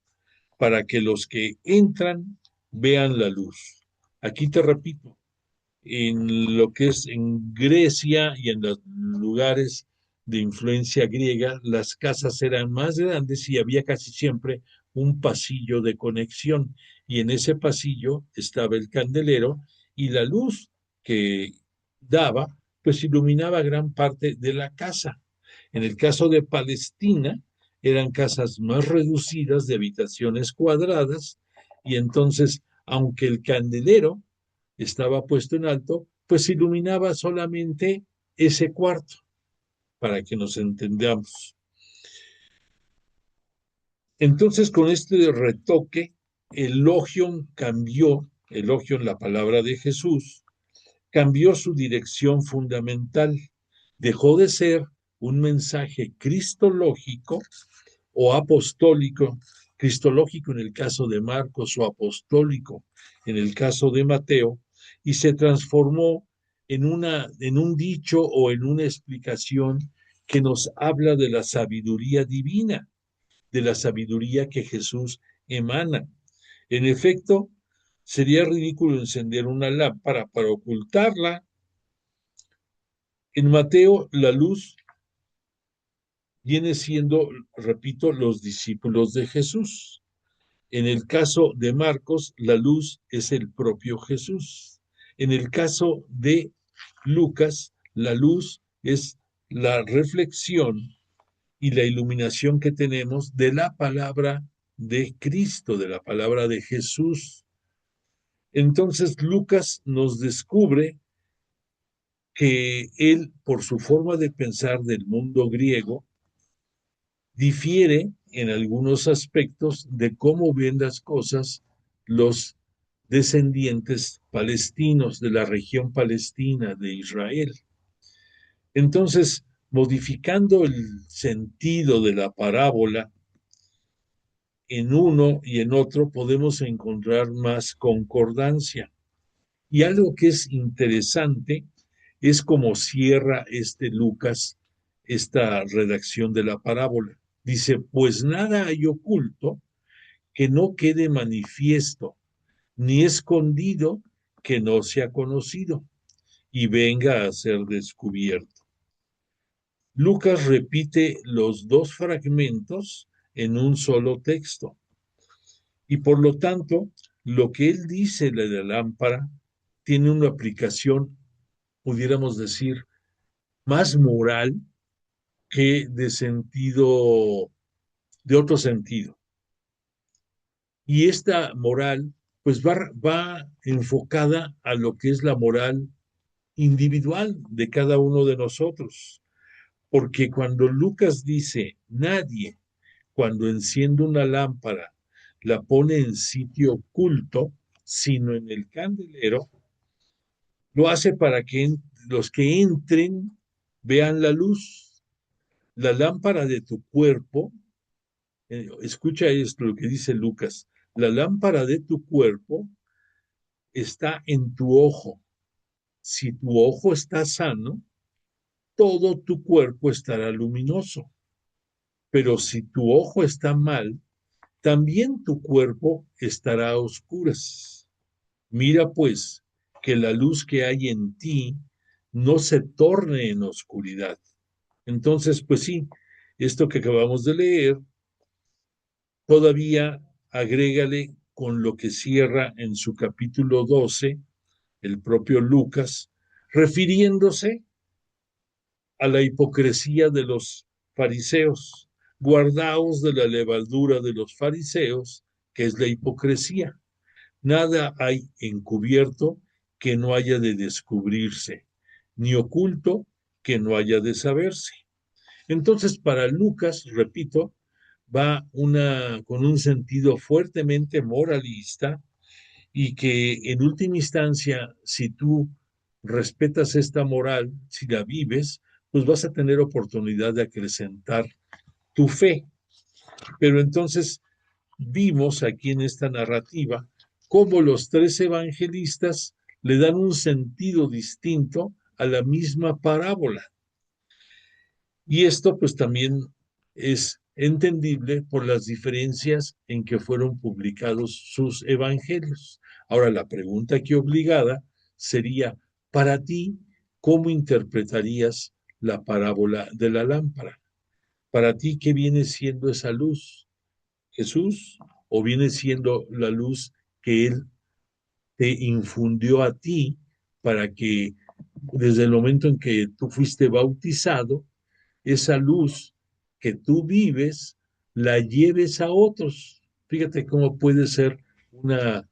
para que los que entran vean la luz. Aquí te repito, en lo que es en Grecia y en los lugares de influencia griega, las casas eran más grandes y había casi siempre un pasillo de conexión. Y en ese pasillo estaba el candelero y la luz que daba, pues iluminaba gran parte de la casa. En el caso de Palestina, eran casas más reducidas de habitaciones cuadradas y entonces, aunque el candelero estaba puesto en alto, pues iluminaba solamente ese cuarto, para que nos entendamos. Entonces, con este retoque, Elogion cambió, Elogion, la palabra de Jesús, cambió su dirección fundamental. Dejó de ser un mensaje cristológico o apostólico, cristológico en el caso de Marcos o apostólico en el caso de Mateo, y se transformó en un dicho o en una explicación que nos habla de la sabiduría divina, de la sabiduría que Jesús emana. En efecto, sería ridículo encender una lámpara para ocultarla. En Mateo, la luz viene siendo, repito, los discípulos de Jesús. En el caso de Marcos, la luz es el propio Jesús. En el caso de Lucas, la luz es la reflexión y la iluminación que tenemos de la palabra de Cristo, de la palabra de Jesús. Entonces Lucas nos descubre que él, por su forma de pensar del mundo griego, difiere en algunos aspectos de cómo ven las cosas los descendientes palestinos de la región palestina de Israel. Entonces, modificando el sentido de la parábola en uno y en otro, podemos encontrar más concordancia. Y algo que es interesante es cómo cierra Lucas esta redacción de la parábola. Dice, pues nada hay oculto que no quede manifiesto, ni escondido que no sea conocido y venga a ser descubierto. Lucas repite los dos fragmentos en un solo texto y por lo tanto lo que él dice de la lámpara tiene una aplicación, pudiéramos decir, más moral que de sentido, de otro sentido. Y esta moral pues va enfocada a lo que es la moral individual de cada uno de nosotros. Porque cuando Lucas dice, nadie, cuando enciende una lámpara, la pone en sitio oculto, sino en el candelero, lo hace para que los que entren vean la luz. La lámpara de tu cuerpo, escucha esto, lo que dice Lucas, la lámpara de tu cuerpo está en tu ojo. Si tu ojo está sano, todo tu cuerpo estará luminoso. Pero si tu ojo está mal, también tu cuerpo estará a oscuras. Mira pues que la luz que hay en ti no se torne en oscuridad. Entonces, pues sí, esto que acabamos de leer, todavía agrégale con lo que cierra en su capítulo 12 el propio Lucas, refiriéndose a la hipocresía de los fariseos. Guardaos de la levadura de los fariseos, que es la hipocresía. Nada hay encubierto que no haya de descubrirse, ni oculto que no haya de saberse. Entonces, para Lucas, repito, va con un sentido fuertemente moralista y que en última instancia, si tú respetas esta moral, si la vives, pues vas a tener oportunidad de acrecentar tu fe. Pero entonces vimos aquí en esta narrativa cómo los tres evangelistas le dan un sentido distinto a la misma parábola. Y esto pues también es entendible por las diferencias en que fueron publicados sus evangelios. Ahora, la pregunta aquí obligada sería, para ti, ¿cómo interpretarías la parábola de la lámpara? Para ti, ¿qué viene siendo esa luz? ¿Jesús? ¿O viene siendo la luz que Él te infundió a ti para que desde el momento en que tú fuiste bautizado, esa luz que tú vives la lleves a otros? Fíjate cómo puede ser una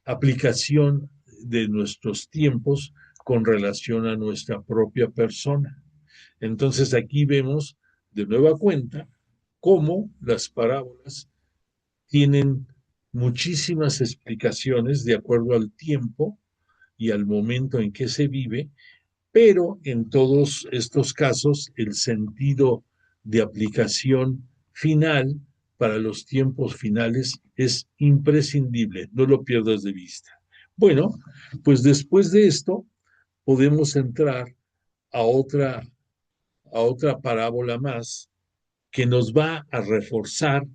aplicación de nuestros tiempos con relación a nuestra propia persona. Entonces aquí vemos de nueva cuenta cómo las parábolas tienen muchísimas explicaciones de acuerdo al tiempo y al momento en que se vive, pero en todos estos casos el sentido de aplicación final para los tiempos finales es imprescindible, no lo pierdas de vista. Bueno, pues después de esto podemos entrar a otra parábola más que nos va a reforzar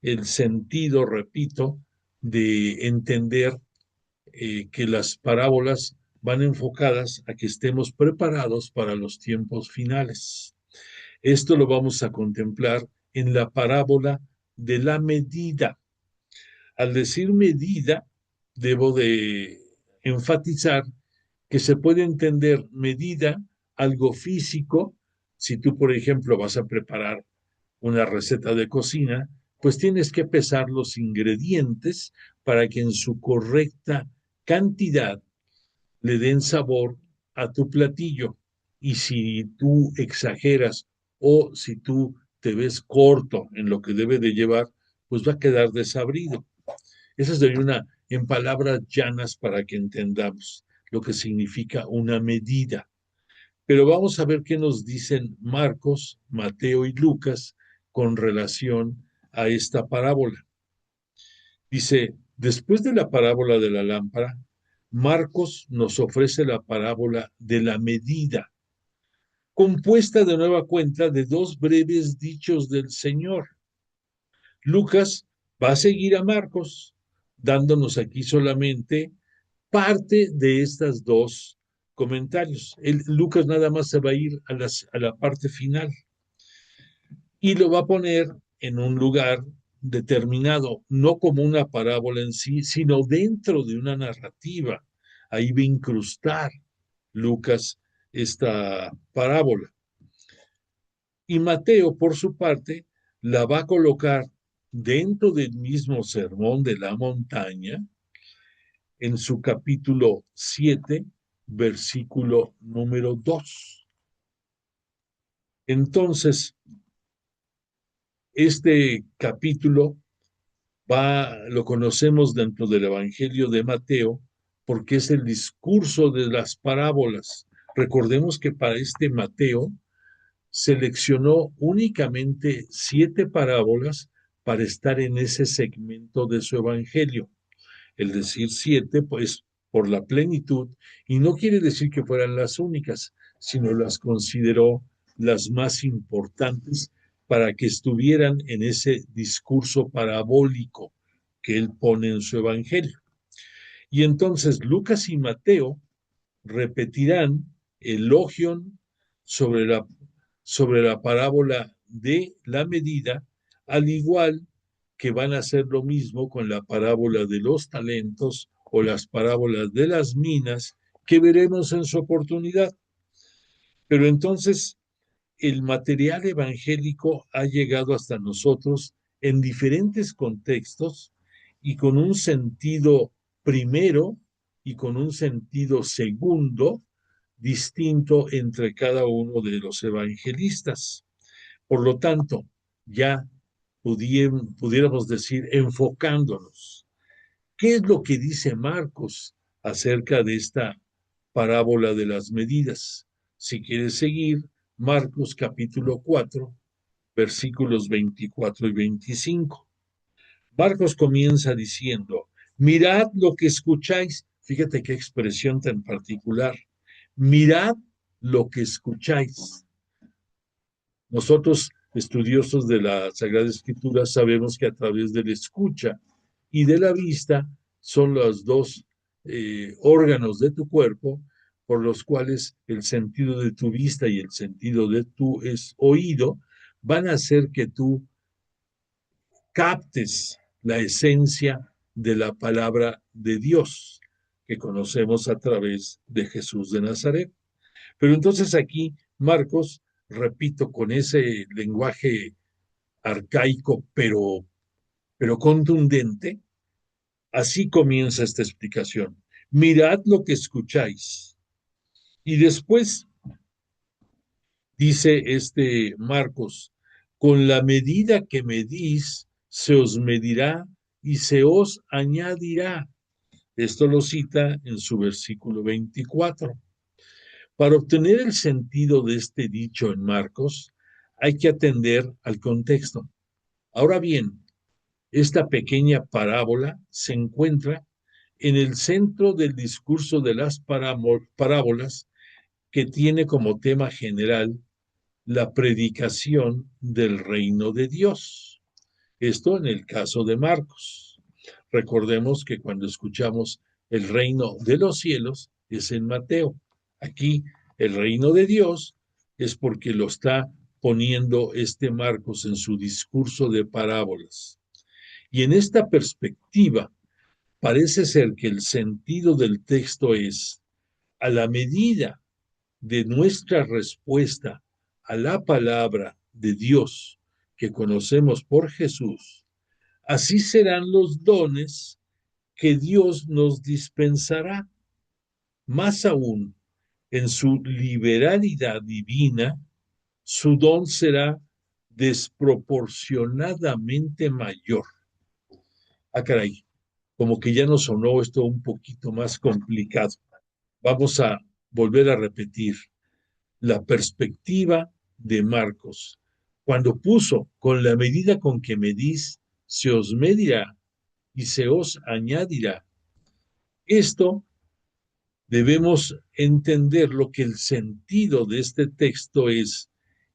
el sentido, repito, de entender que las parábolas van enfocadas a que estemos preparados para los tiempos finales. Esto lo vamos a contemplar en la parábola de la medida. Al decir medida, debo de enfatizar que se puede entender medida, algo físico. Si tú, por ejemplo, vas a preparar una receta de cocina, pues tienes que pesar los ingredientes para que en su correcta cantidad le den sabor a tu platillo. Y si tú exageras o si tú te ves corto en lo que debe de llevar, pues va a quedar desabrido. Esa sería en palabras llanas para que entendamos lo que significa una medida. Pero vamos a ver qué nos dicen Marcos, Mateo y Lucas con relación a esta parábola. Dice, después de la parábola de la lámpara, Marcos nos ofrece la parábola de la medida, compuesta de nueva cuenta de dos breves dichos del Señor. Lucas va a seguir a Marcos, dándonos aquí solamente parte de estas dos comentarios. Lucas nada más se va a ir a la parte final y lo va a poner en un lugar determinado, no como una parábola en sí, sino dentro de una narrativa. Ahí va a incrustar Lucas esta parábola. Y Mateo, por su parte, la va a colocar dentro del mismo sermón de la montaña, en su capítulo 7, versículo número 2. Entonces, este capítulo lo conocemos dentro del Evangelio de Mateo porque es el discurso de las parábolas. Recordemos que para este Mateo seleccionó únicamente 7 parábolas para estar en ese segmento de su evangelio. El decir 7, pues por la plenitud, y no quiere decir que fueran las únicas, sino las consideró las más importantes para que estuvieran en ese discurso parabólico que él pone en su evangelio. Y entonces Lucas y Mateo repetirán elogion sobre sobre la parábola de la medida, al igual que van a hacer lo mismo con la parábola de los talentos o las parábolas de las minas que veremos en su oportunidad. Pero entonces el material evangélico ha llegado hasta nosotros en diferentes contextos y con un sentido primero y con un sentido segundo distinto entre cada uno de los evangelistas. Por lo tanto, ya pudiéramos decir, enfocándonos, ¿qué es lo que dice Marcos acerca de esta parábola de las medidas? Si quieres seguir, Marcos capítulo 4, versículos 24 y 25. Marcos comienza diciendo, mirad lo que escucháis. Fíjate qué expresión tan particular. Mirad lo que escucháis. Nosotros, estudiosos de la Sagrada Escritura, sabemos que a través de la escucha y de la vista son los dos órganos de tu cuerpo por los cuales el sentido de tu vista y el sentido de tu oído van a hacer que tú captes la esencia de la palabra de Dios que conocemos a través de Jesús de Nazaret. Pero entonces aquí Marcos, repito, con ese lenguaje arcaico pero contundente, así comienza esta explicación. Mirad lo que escucháis. Y después dice este Marcos, con la medida que medís, se os medirá y se os añadirá. Esto lo cita en su versículo 24. Para obtener el sentido de este dicho en Marcos, hay que atender al contexto. Ahora bien, esta pequeña parábola se encuentra en el centro del discurso de las parábolas que tiene como tema general la predicación del reino de Dios. Esto en el caso de Marcos. Recordemos que cuando escuchamos el reino de los cielos es en Mateo. Aquí el reino de Dios es porque lo está poniendo este Marcos en su discurso de parábolas. Y en esta perspectiva, parece ser que el sentido del texto es, a la medida de nuestra respuesta a la palabra de Dios que conocemos por Jesús, así serán los dones que Dios nos dispensará. Más aún, en su liberalidad divina, su don será desproporcionadamente mayor. Ah, caray, como que ya nos sonó esto un poquito más complicado. Vamos a volver a repetir la perspectiva de Marcos. Cuando puso, con la medida con que medís, se os medirá y se os añadirá. Esto debemos entender lo que el sentido de este texto es,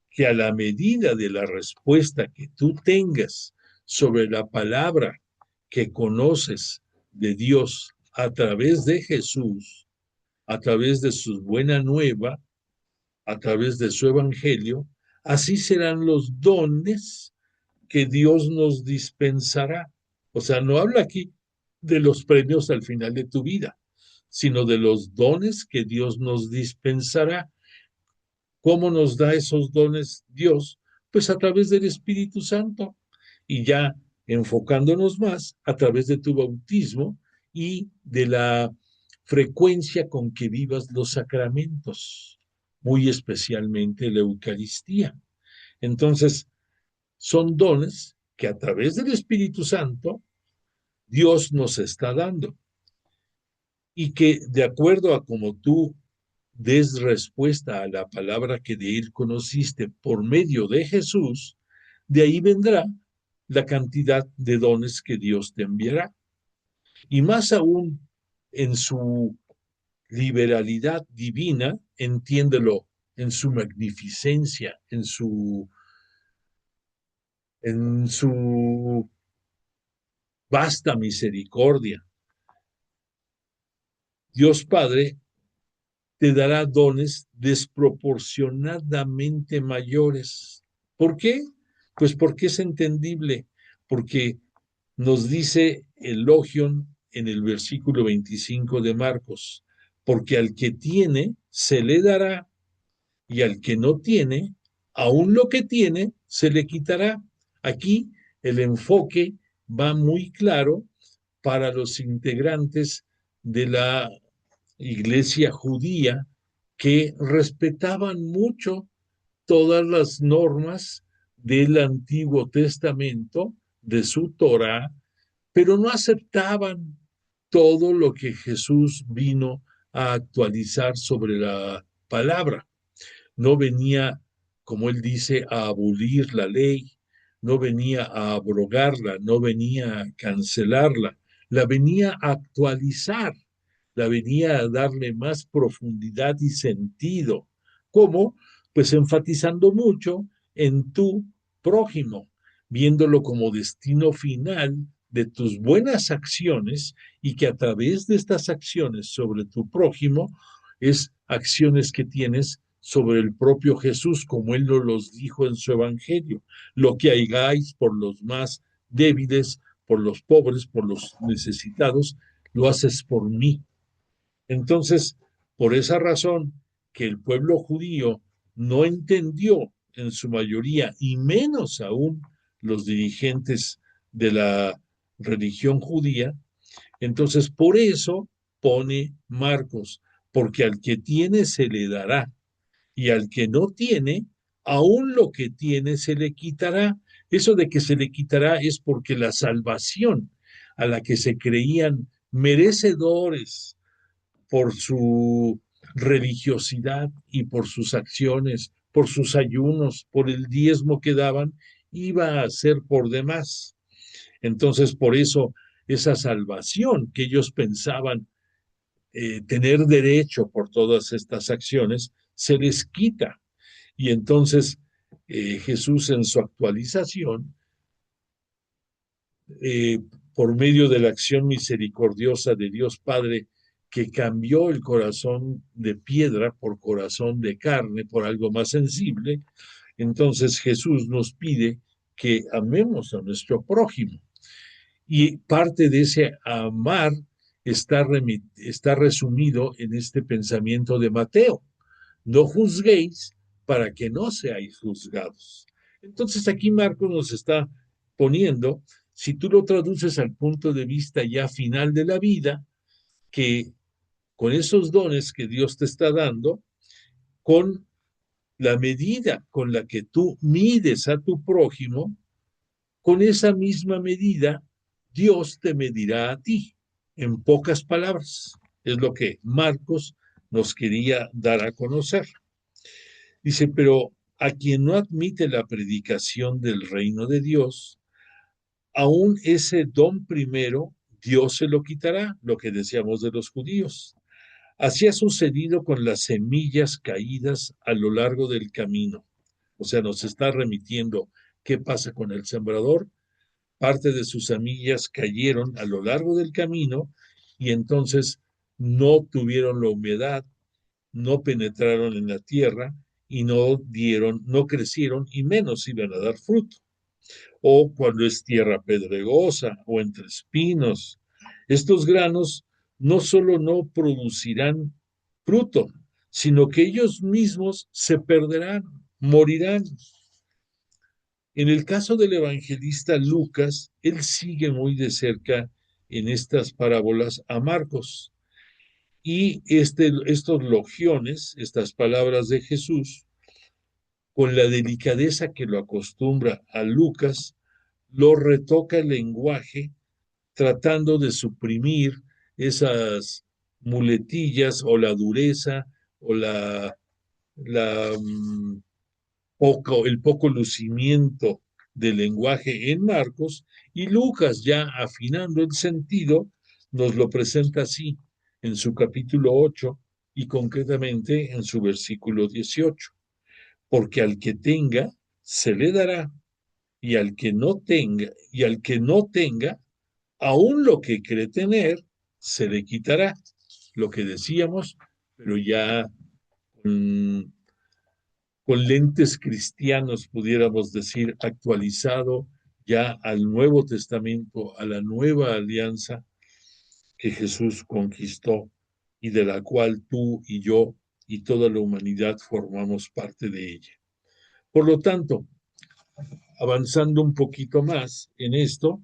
que a la medida de la respuesta que tú tengas sobre la palabra que conoces de Dios a través de Jesús, a través de su buena nueva, a través de su evangelio, así serán los dones que Dios nos dispensará. O sea, no habla aquí de los premios al final de tu vida, sino de los dones que Dios nos dispensará. ¿Cómo nos da esos dones Dios? Pues a través del Espíritu Santo. Y ya enfocándonos más a través de tu bautismo y de la frecuencia con que vivas los sacramentos, muy especialmente la Eucaristía. Entonces, son dones que a través del Espíritu Santo Dios nos está dando. y que de acuerdo a como tú des respuesta a la palabra que de él conociste por medio de Jesús, de ahí vendrá la cantidad de dones que Dios te enviará. Y más aún en su liberalidad divina, entiéndelo, en su magnificencia, en su vasta misericordia. Dios Padre te dará dones desproporcionadamente mayores. ¿Por qué? Pues porque es entendible, porque nos dice Elogion en el versículo 25 de Marcos, porque al que tiene se le dará y al que no tiene, aún lo que tiene se le quitará. Aquí el enfoque va muy claro para los integrantes de la iglesia judía que respetaban mucho todas las normas del Antiguo Testamento, de su Torá, pero no aceptaban todo lo que Jesús vino a actualizar sobre la palabra. No venía, como él dice, a abolir la ley, no venía a abrogarla, no venía a cancelarla, la venía a actualizar, la venía a darle más profundidad y sentido. ¿Cómo? Pues enfatizando mucho en tu prójimo, viéndolo como destino final de tus buenas acciones y que a través de estas acciones sobre tu prójimo es acciones que tienes sobre el propio Jesús, como él nos los dijo en su evangelio. Lo que hagáis por los más débiles, por los pobres, por los necesitados, lo haces por mí. Entonces, por esa razón que el pueblo judío no entendió en su mayoría, y menos aún los dirigentes de la religión judía, entonces por eso pone Marcos, porque al que tiene se le dará, y al que no tiene, aún lo que tiene se le quitará. Eso de que se le quitará es porque la salvación a la que se creían merecedores por su religiosidad y por sus acciones, por sus ayunos, por el diezmo que daban, iba a ser por demás. Entonces, por eso, esa salvación que ellos pensaban tener derecho por todas estas acciones, se les quita. Y entonces Jesús en su actualización, eh, por medio de la acción misericordiosa de Dios Padre, que cambió el corazón de piedra por corazón de carne, por algo más sensible, entonces Jesús nos pide que amemos a nuestro prójimo. Y parte de ese amar está resumido en este pensamiento de Mateo. No juzguéis para que no seáis juzgados. Entonces aquí Marcos nos está poniendo, si tú lo traduces al punto de vista ya final de la vida, que con esos dones que Dios te está dando, con la medida con la que tú mides a tu prójimo, con esa misma medida Dios te medirá a ti. En pocas palabras, es lo que Marcos nos quería dar a conocer. Dice, pero a quien no admite la predicación del reino de Dios, aún ese don primero, Dios se lo quitará, lo que decíamos de los judíos. Así ha sucedido con las semillas caídas a lo largo del camino. O sea, nos está remitiendo qué pasa con el sembrador. Parte de sus semillas cayeron a lo largo del camino y entonces no tuvieron la humedad, no penetraron en la tierra y no crecieron y menos iban a dar fruto. O cuando es tierra pedregosa o entre espinos, estos granos no solo no producirán fruto, sino que ellos mismos se perderán, morirán. En el caso del evangelista Lucas, él sigue muy de cerca en estas parábolas a Marcos. Y estos logiones, estas palabras de Jesús, con la delicadeza que lo acostumbra a Lucas, lo retoca el lenguaje tratando de suprimir esas muletillas o la dureza o la el poco lucimiento del lenguaje en Marcos, y Lucas, ya afinando el sentido, nos lo presenta así en su capítulo 8 y concretamente en su versículo 18. Porque al que tenga, se le dará, y al que no tenga, aún lo que cree tener, se le quitará. Lo que decíamos, pero ya con lentes cristianos, pudiéramos decir, actualizado ya al Nuevo Testamento, a la nueva alianza que Jesús conquistó y de la cual tú y yo y toda la humanidad formamos parte de ella. Por lo tanto, avanzando un poquito más en esto,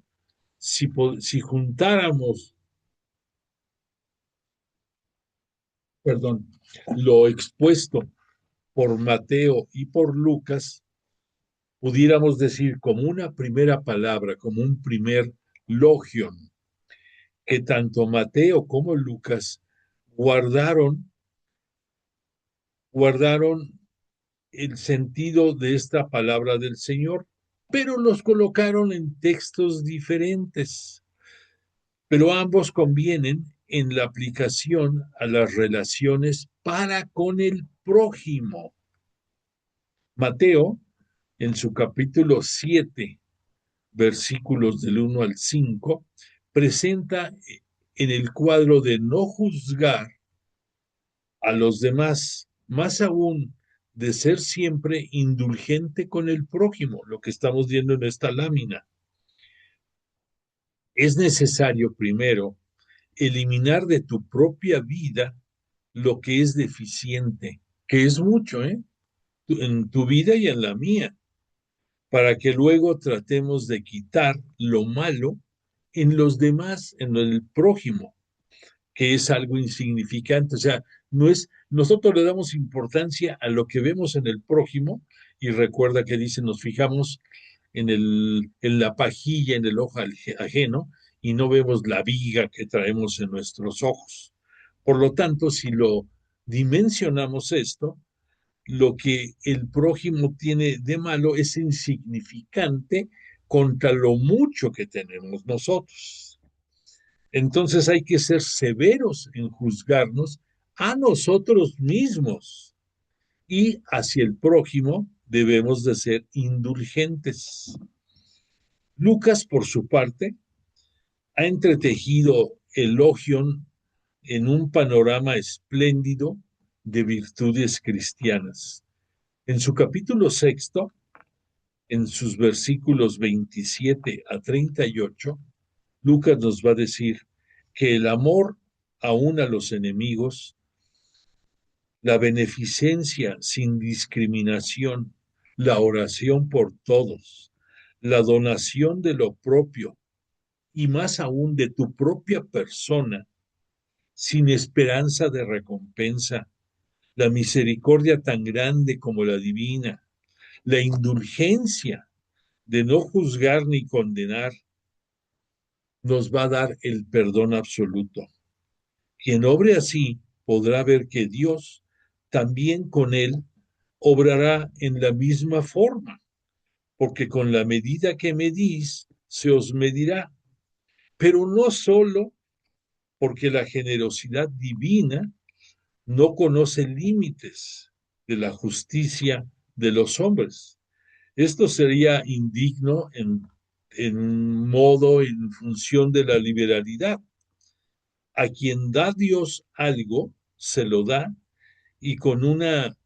si juntáramos, perdón, lo expuesto por Mateo y por Lucas, pudiéramos decir como una primera palabra, como un primer logion, que tanto Mateo como Lucas guardaron, guardaron el sentido de esta palabra del Señor, pero los colocaron en textos diferentes. Pero ambos convienen en la aplicación a las relaciones para con el prójimo. Mateo, en su capítulo 7, versículos del 1 al 5, presenta en el cuadro de no juzgar a los demás, más aún de ser siempre indulgente con el prójimo, lo que estamos viendo en esta lámina. Es necesario primero eliminar de tu propia vida lo que es deficiente, que es mucho, en tu vida y en la mía, para que luego tratemos de quitar lo malo en los demás, en el prójimo, que es algo insignificante. O sea, nosotros le damos importancia a lo que vemos en el prójimo, y recuerda que dice, nos fijamos en la pajilla, en el ojo ajeno, y no vemos la viga que traemos en nuestros ojos. Por lo tanto, si lo dimensionamos esto, lo que el prójimo tiene de malo es insignificante contra lo mucho que tenemos nosotros. Entonces hay que ser severos en juzgarnos a nosotros mismos, y hacia el prójimo debemos de ser indulgentes. Lucas, por su parte, ha entretejido el logion en un panorama espléndido de virtudes cristianas. En su capítulo 6, en sus versículos 27 a 38, Lucas nos va a decir que el amor aún a los enemigos, la beneficencia sin discriminación, la oración por todos, la donación de lo propio y más aún de tu propia persona, sin esperanza de recompensa, la misericordia tan grande como la divina, la indulgencia de no juzgar ni condenar, nos va a dar el perdón absoluto. Quien obre así podrá ver que Dios también con él obrará en la misma forma, porque con la medida que medís se os medirá, pero no solo porque la generosidad divina no conoce límites de la justicia de los hombres. Esto sería indigno en modo, en función de la liberalidad. A quien da Dios algo, se lo da, y con una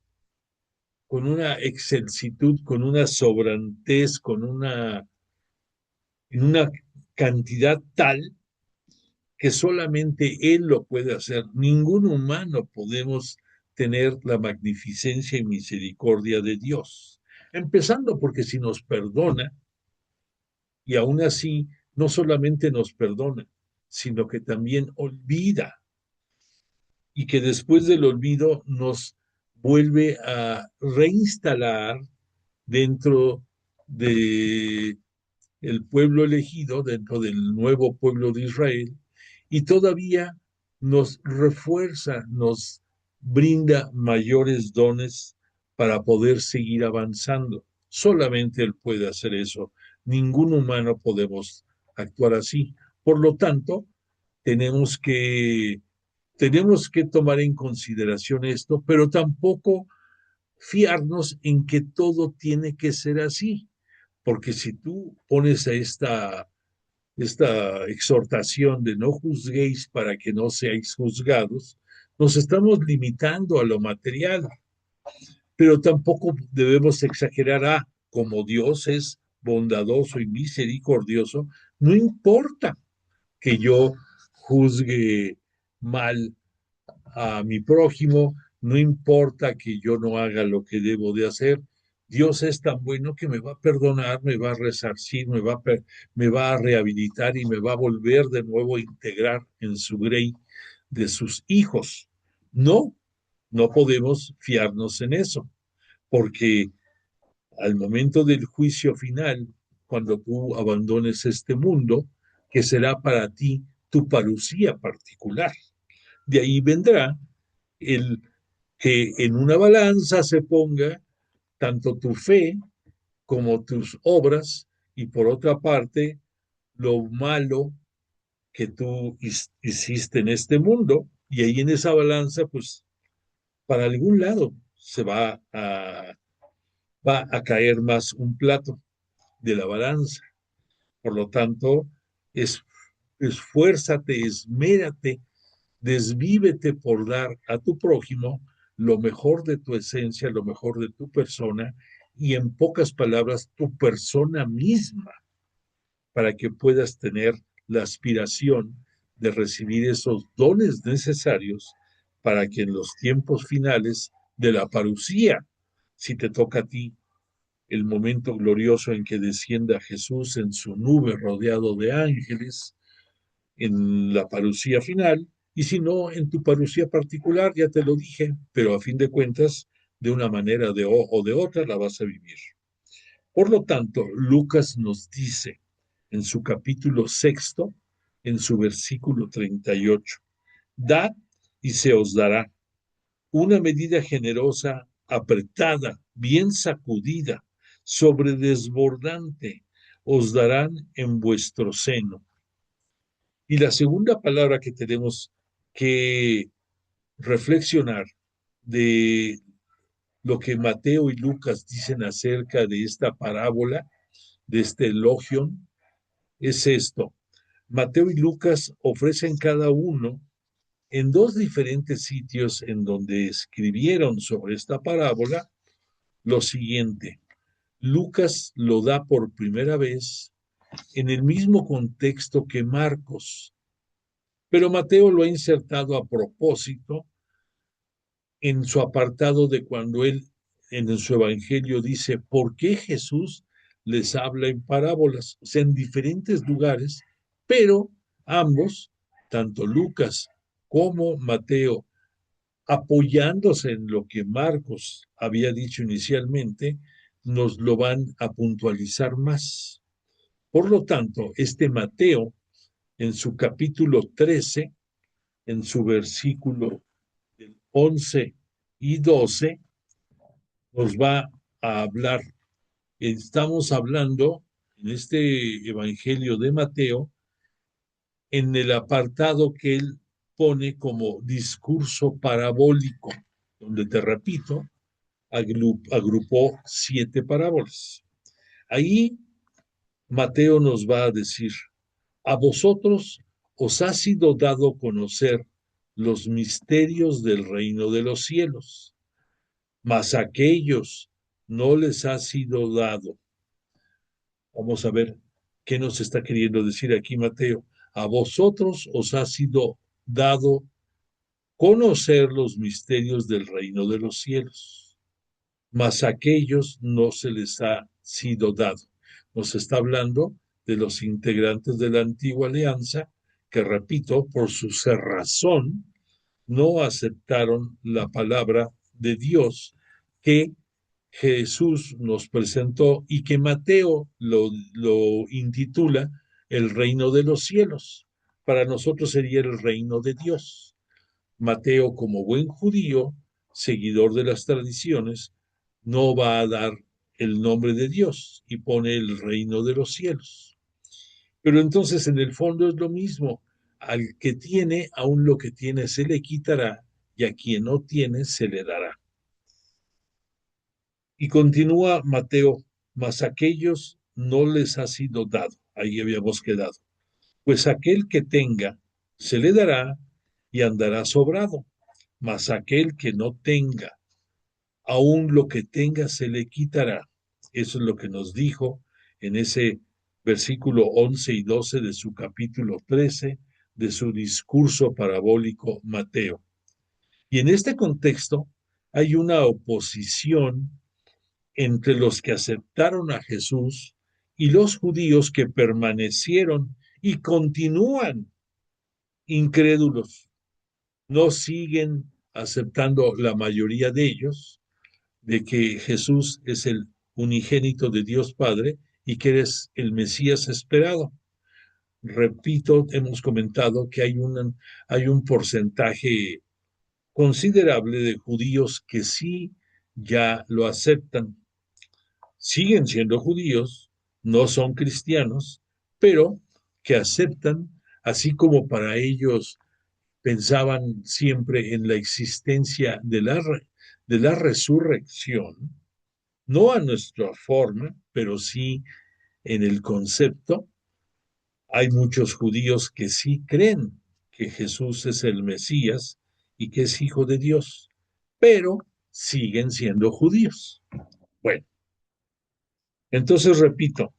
excelsitud, con una sobrantez, en una cantidad tal que solamente Él lo puede hacer. Ningún humano podemos tener la magnificencia y misericordia de Dios. Empezando porque si nos perdona, y aún así no solamente nos perdona, sino que también olvida, y que después del olvido nos vuelve a reinstalar dentro de el pueblo elegido, dentro del nuevo pueblo de Israel, y todavía nos refuerza, nos brinda mayores dones para poder seguir avanzando. Solamente Él puede hacer eso. Ningún humano podemos actuar así. Por lo tanto, tenemos que, tenemos que tomar en consideración esto, pero tampoco fiarnos en que todo tiene que ser así. Porque si tú pones a esta exhortación de no juzguéis para que no seáis juzgados, nos estamos limitando a lo material, pero tampoco debemos exagerar, como Dios es bondadoso y misericordioso, no importa que yo juzgue mal a mi prójimo, no importa que yo no haga lo que debo de hacer, Dios es tan bueno que me va a perdonar, me va a resarcir, me va a rehabilitar y me va a volver de nuevo a integrar en su grey de sus hijos. No, no podemos fiarnos en eso, porque al momento del juicio final, cuando tú abandones este mundo, que será para ti tu parucía particular. De ahí vendrá el que en una balanza se ponga tanto tu fe como tus obras y por otra parte lo malo que tú hiciste en este mundo y ahí en esa balanza pues para algún lado va a caer más un plato de la balanza. Por lo tanto, es, esfuérzate, esmérate, desvívete por dar a tu prójimo lo mejor de tu esencia, lo mejor de tu persona y en pocas palabras, tu persona misma, para que puedas tener la aspiración de recibir esos dones necesarios para que en los tiempos finales de la parucía, si te toca a ti el momento glorioso en que descienda Jesús en su nube rodeado de ángeles, en la parucía final, y si no, en tu parucía particular, ya te lo dije, pero a fin de cuentas, de una manera o de otra la vas a vivir. Por lo tanto, Lucas nos dice en su capítulo sexto, en su versículo 38, dad y se os dará una medida generosa, apretada, bien sacudida, sobredesbordante, os darán en vuestro seno. Y la segunda palabra que tenemos que reflexionar de lo que Mateo y Lucas dicen acerca de esta parábola, de este elogion, es esto. Mateo y Lucas ofrecen cada uno en dos diferentes sitios en donde escribieron sobre esta parábola lo siguiente. Lucas lo da por primera vez en el mismo contexto que Marcos, pero Mateo lo ha insertado a propósito en su apartado de cuando él en su evangelio dice, ¿por qué Jesús les habla en parábolas? O sea, en diferentes lugares, pero ambos, tanto Lucas como Mateo, apoyándose en lo que Marcos había dicho inicialmente, nos lo van a puntualizar más. Por lo tanto, este Mateo, en su capítulo 13, en su versículo 11 y 12, nos va a hablar. Estamos hablando en este Evangelio de Mateo, en el apartado que él pone como discurso parabólico, donde te repito, agrupó 7 parábolas. Ahí Mateo nos va a decir, a vosotros os ha sido dado conocer los misterios del reino de los cielos, mas a aquellos no les ha sido dado. Vamos a ver qué nos está queriendo decir aquí Mateo. A vosotros os ha sido dado conocer los misterios del reino de los cielos, mas a aquellos no se les ha sido dado. Nos está hablando de los integrantes de la antigua alianza que, repito, por su cerrazón, no aceptaron la palabra de Dios que Jesús nos presentó y que Mateo lo intitula el reino de los cielos. para nosotros sería el reino de Dios. Mateo, como buen judío, seguidor de las tradiciones, no va a dar el nombre de Dios y pone el reino de los cielos. Pero entonces en el fondo es lo mismo. Al que tiene, aún lo que tiene se le quitará, y a quien no tiene se le dará. Y continúa Mateo, mas a aquellos no les ha sido dado. Ahí habíamos quedado. Pues aquel que tenga, se le dará y andará sobrado, mas aquel que no tenga, aún lo que tenga se le quitará. Eso es lo que nos dijo en ese versículo 11 y 12 de su capítulo 13 de su discurso parabólico Mateo. Y en este contexto hay una oposición entre los que aceptaron a Jesús y los judíos que permanecieron y continúan incrédulos. No siguen aceptando la mayoría de ellos de que Jesús es el unigénito de Dios Padre y que eres el Mesías esperado. Repito, hemos comentado que hay un porcentaje considerable de judíos que sí ya lo aceptan. Siguen siendo judíos, no son cristianos, pero que aceptan, así como para ellos pensaban siempre en la existencia de la resurrección, no a nuestra forma, pero sí en el concepto. Hay muchos judíos que sí creen que Jesús es el Mesías y que es hijo de Dios, pero siguen siendo judíos. Bueno, entonces repito,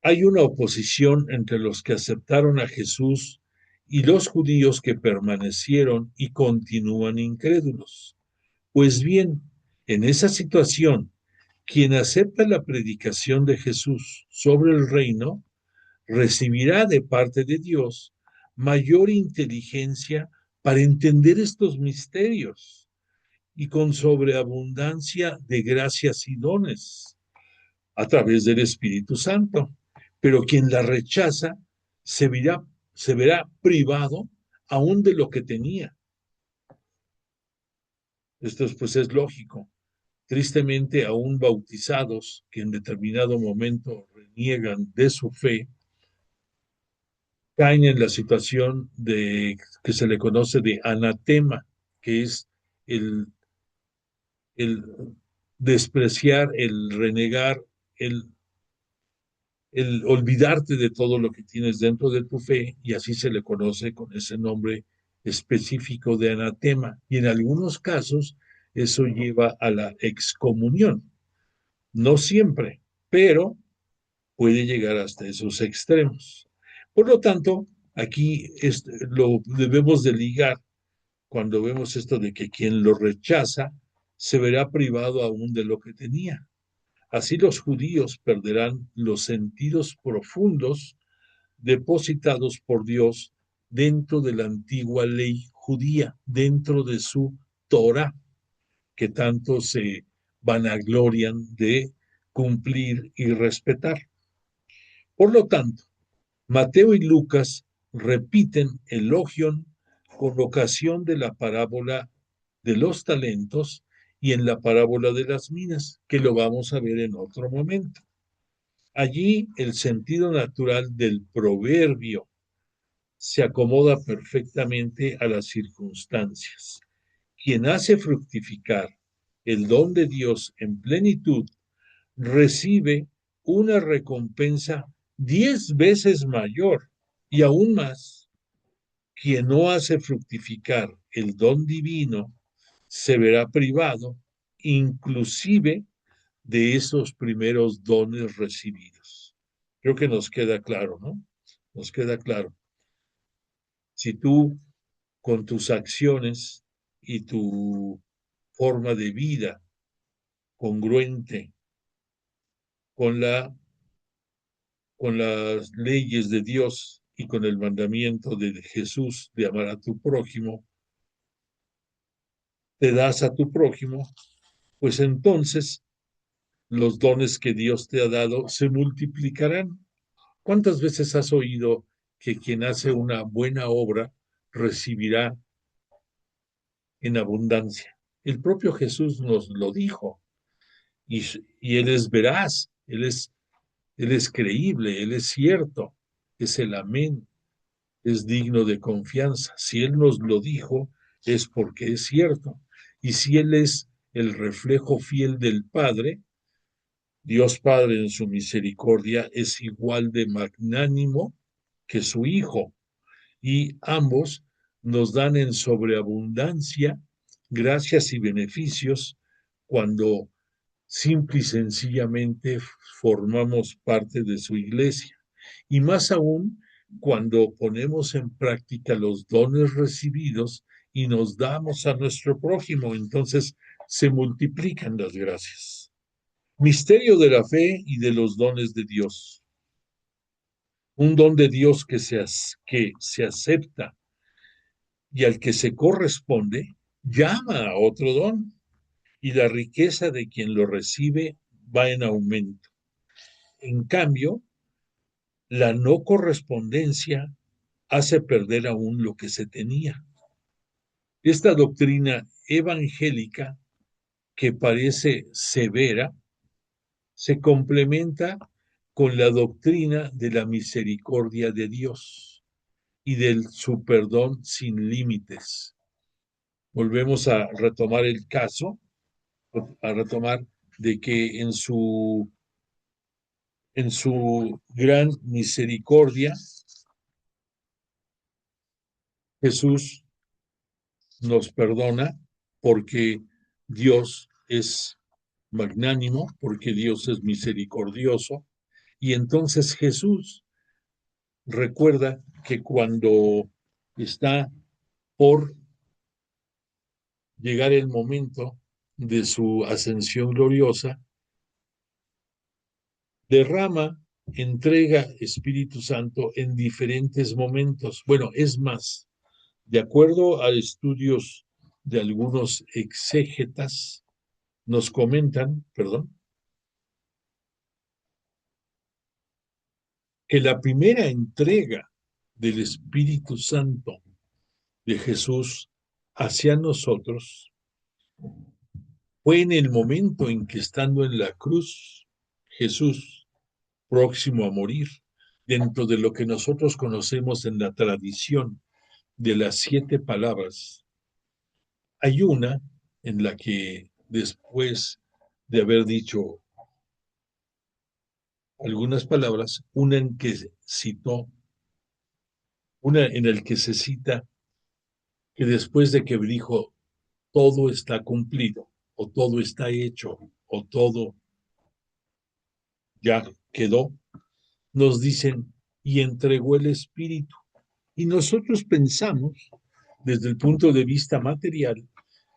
hay una oposición entre los que aceptaron a Jesús y los judíos que permanecieron y continúan incrédulos. Pues bien, en esa situación, quien acepta la predicación de Jesús sobre el reino, recibirá de parte de Dios mayor inteligencia para entender estos misterios y con sobreabundancia de gracias y dones a través del Espíritu Santo. Pero quien la rechaza se verá privado aún de lo que tenía. Esto pues es lógico. Tristemente, aún bautizados que en determinado momento reniegan de su fe, caen en la situación de que se le conoce de anatema, que es el, el despreciar, el renegar, el olvidarte de todo lo que tienes dentro de tu fe, y así se le conoce con ese nombre específico de anatema. Y en algunos casos eso lleva a la excomunión. No siempre, pero puede llegar hasta esos extremos. Por lo tanto, aquí lo debemos de ligar cuando vemos esto de que quien lo rechaza se verá privado aún de lo que tenía. Así los judíos perderán los sentidos profundos depositados por Dios dentro de la antigua ley judía, dentro de su Torah, que tanto se vanaglorian de cumplir y respetar. Por lo tanto, Mateo y Lucas repiten elogion con ocasión de la parábola de los talentos y en la parábola de las minas, que lo vamos a ver en otro momento. Allí el sentido natural del proverbio se acomoda perfectamente a las circunstancias. Quien hace fructificar el don de Dios en plenitud recibe una recompensa 10 veces mayor y aún más. Quien no hace fructificar el don divino se verá privado inclusive de esos primeros dones recibidos. Creo que nos queda claro, ¿no? Nos queda claro. Si tú con tus acciones y tu forma de vida congruente con con las leyes de Dios y con el mandamiento de Jesús de amar a tu prójimo, te das a tu prójimo, pues entonces los dones que Dios te ha dado se multiplicarán. ¿Cuántas veces has oído que quien hace una buena obra recibirá en abundancia. El propio Jesús nos lo dijo, y Él es veraz, Él es creíble, Él es cierto, es el amén, es digno de confianza. Si Él nos lo dijo, es porque es cierto. Y si Él es el reflejo fiel del Padre, Dios Padre en su misericordia es igual de magnánimo que su Hijo, y ambos nos dan en sobreabundancia gracias y beneficios cuando simple y sencillamente formamos parte de su iglesia. Y más aún cuando ponemos en práctica los dones recibidos y nos damos a nuestro prójimo, entonces se multiplican las gracias. Misterio de la fe y de los dones de Dios. Un don de Dios que se acepta y al que se corresponde, llama a otro don, y la riqueza de quien lo recibe va en aumento. En cambio, la no correspondencia hace perder aún lo que se tenía. Esta doctrina evangélica, que parece severa, se complementa con la doctrina de la misericordia de Dios y del su perdón sin límites. Volvemos a retomar el caso, a retomar de que en su gran misericordia, Jesús nos perdona porque Dios es magnánimo, porque Dios es misericordioso. Y entonces Jesús recuerda que cuando está por llegar el momento de su ascensión gloriosa, derrama, entrega Espíritu Santo en diferentes momentos. Bueno, es más, de acuerdo a estudios de algunos exégetas, nos comentan, que la primera entrega del Espíritu Santo de Jesús hacia nosotros fue en el momento en que, estando en la cruz, Jesús, próximo a morir, dentro de lo que nosotros conocemos en la tradición de las 7 palabras, hay una en la que, después de haber dicho algunas palabras, una en que citó, una en el que se cita que después de que dijo todo está cumplido, o todo está hecho, o todo ya quedó, nos dicen, y entregó el Espíritu. Y nosotros pensamos, desde el punto de vista material,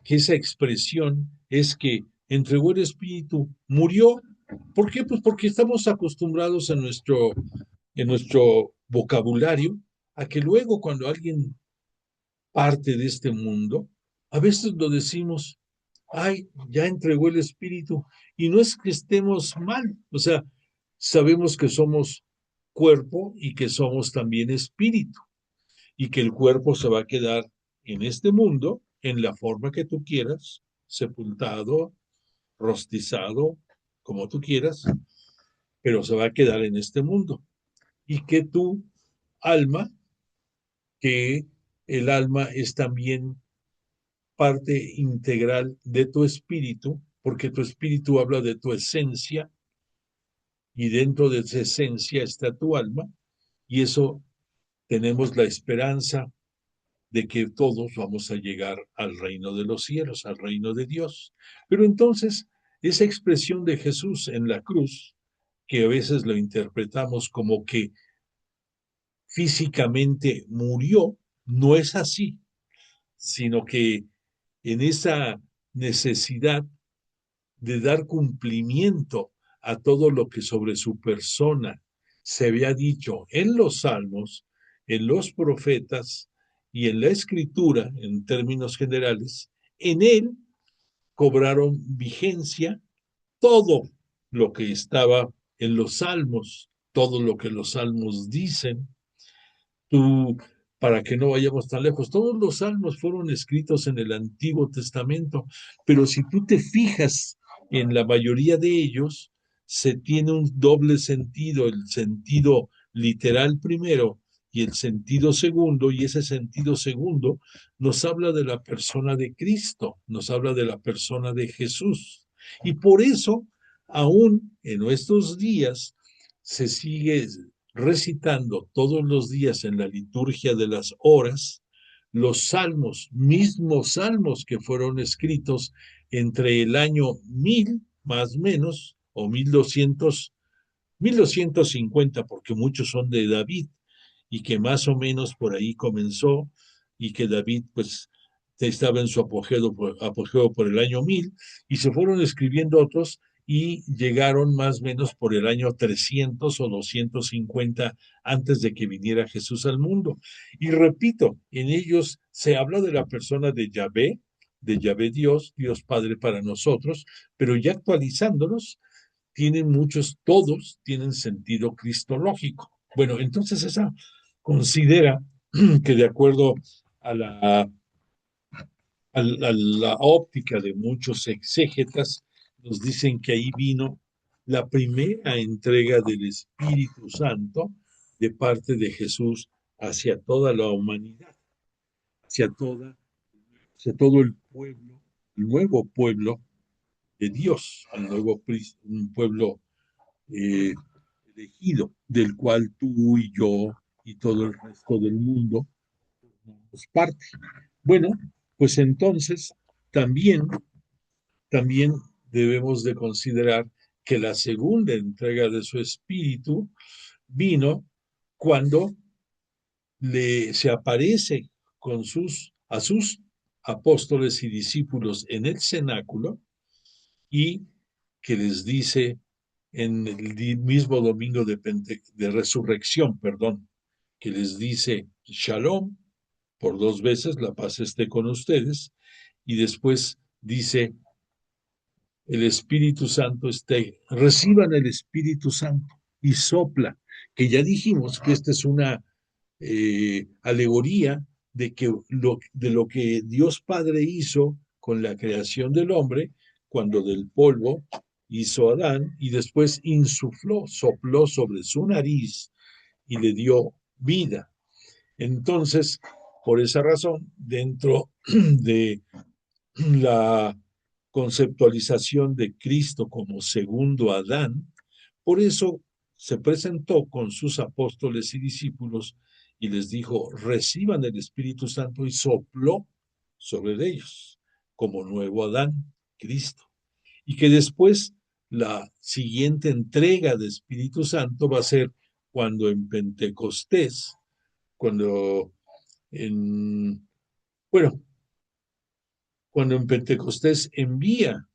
que esa expresión es que entregó el Espíritu, murió. ¿Por qué? Pues porque estamos acostumbrados en nuestro vocabulario a que luego cuando alguien parte de este mundo, a veces lo decimos, ay, ya entregó el Espíritu, y no es que estemos mal, o sea, sabemos que somos cuerpo y que somos también espíritu, y que el cuerpo se va a quedar en este mundo en la forma que tú quieras, sepultado, rostizado, como tú quieras, pero se va a quedar en este mundo. Y que tu alma, que el alma es también parte integral de tu espíritu, porque tu espíritu habla de tu esencia, y dentro de esa esencia está tu alma, y eso tenemos la esperanza de que todos vamos a llegar al reino de los cielos, al reino de Dios. Pero entonces, esa expresión de Jesús en la cruz, que a veces lo interpretamos como que físicamente murió, no es así, sino que en esa necesidad de dar cumplimiento a todo lo que sobre su persona se había dicho en los salmos, en los profetas y en la escritura, en términos generales, en él cobraron vigencia todo lo que estaba en los salmos, todo lo que los salmos dicen, Tú, para que no vayamos tan lejos, todos los salmos fueron escritos en el Antiguo Testamento, pero si tú te fijas en la mayoría de ellos, se tiene un doble sentido, el sentido literal primero y el sentido segundo, y ese sentido segundo nos habla de la persona de Cristo, nos habla de la persona de Jesús. Y por eso, aún en nuestros días, se sigue recitando todos los días en la liturgia de las horas los salmos, mismos salmos que fueron escritos entre el año 1000 más o menos, o 1200, 1250, porque muchos son de David, y que más o menos por ahí comenzó, y que David pues estaba en su apogeo por el año 1000, y se fueron escribiendo otros, y llegaron más o menos por el año 300 o 250 antes de que viniera Jesús al mundo. Y repito, en ellos se habla de la persona de Yahvé Dios, Dios Padre para nosotros, pero ya actualizándolos, tienen muchos, todos tienen sentido cristológico. Bueno, entonces esa considera que de acuerdo a la óptica de muchos exégetas, nos dicen que ahí vino la primera entrega del Espíritu Santo de parte de Jesús hacia toda la humanidad, hacia, toda, hacia todo el pueblo, el nuevo pueblo de Dios, al nuevo un pueblo eh, elegido, del cual tú y yo y todo el resto del mundo formamos parte. Bueno, pues entonces también, también debemos de considerar que la segunda entrega de su espíritu vino cuando se aparece a sus apóstoles y discípulos en el cenáculo, y que les dice en el mismo domingo de resurrección, perdón, que les dice Shalom por 2 veces, la paz esté con ustedes, y después dice el Espíritu Santo reciban el Espíritu Santo, y sopla, que ya dijimos que esta es una alegoría de lo que Dios Padre hizo con la creación del hombre, cuando del polvo hizo a Adán, y después insufló, sopló sobre su nariz y le dio vida. Entonces, por esa razón, dentro de la conceptualización de Cristo como segundo Adán, por eso se presentó con sus apóstoles y discípulos y les dijo, reciban el Espíritu Santo, y sopló sobre ellos como nuevo Adán, Cristo. Y que después la siguiente entrega de Espíritu Santo va a ser cuando en Pentecostés, cuando en, bueno, cuando en Pentecostés envía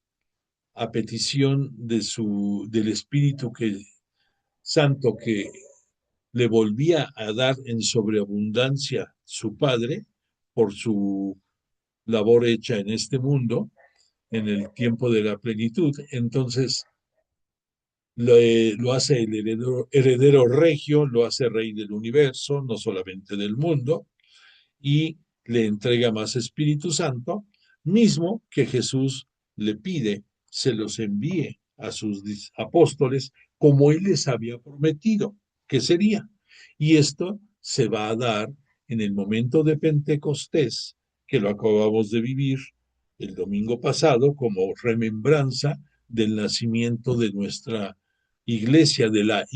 a petición del Espíritu Santo que le volvía a dar en sobreabundancia su Padre por su labor hecha en este mundo, en el tiempo de la plenitud. Entonces lo hace el heredero regio, lo hace rey del universo, no solamente del mundo, y le entrega más Espíritu Santo, mismo que Jesús le pide se los envíe a sus apóstoles como él les había prometido que sería. Y esto se va a dar en el momento de Pentecostés, que lo acabamos de vivir el domingo pasado como remembranza del nacimiento de nuestra iglesia, de la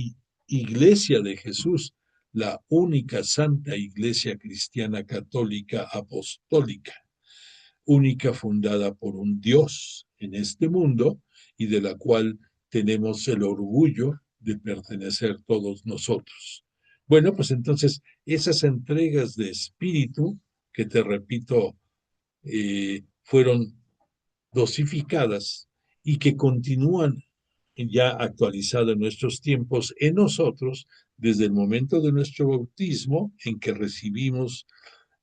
iglesia de Jesús, la única santa iglesia cristiana católica apostólica, única fundada por un Dios en este mundo y de la cual tenemos el orgullo de pertenecer todos nosotros. Bueno, pues entonces esas entregas de espíritu, que te repito, fueron dosificadas y que continúan ya actualizado en nuestros tiempos, en nosotros, desde el momento de nuestro bautismo, en que recibimos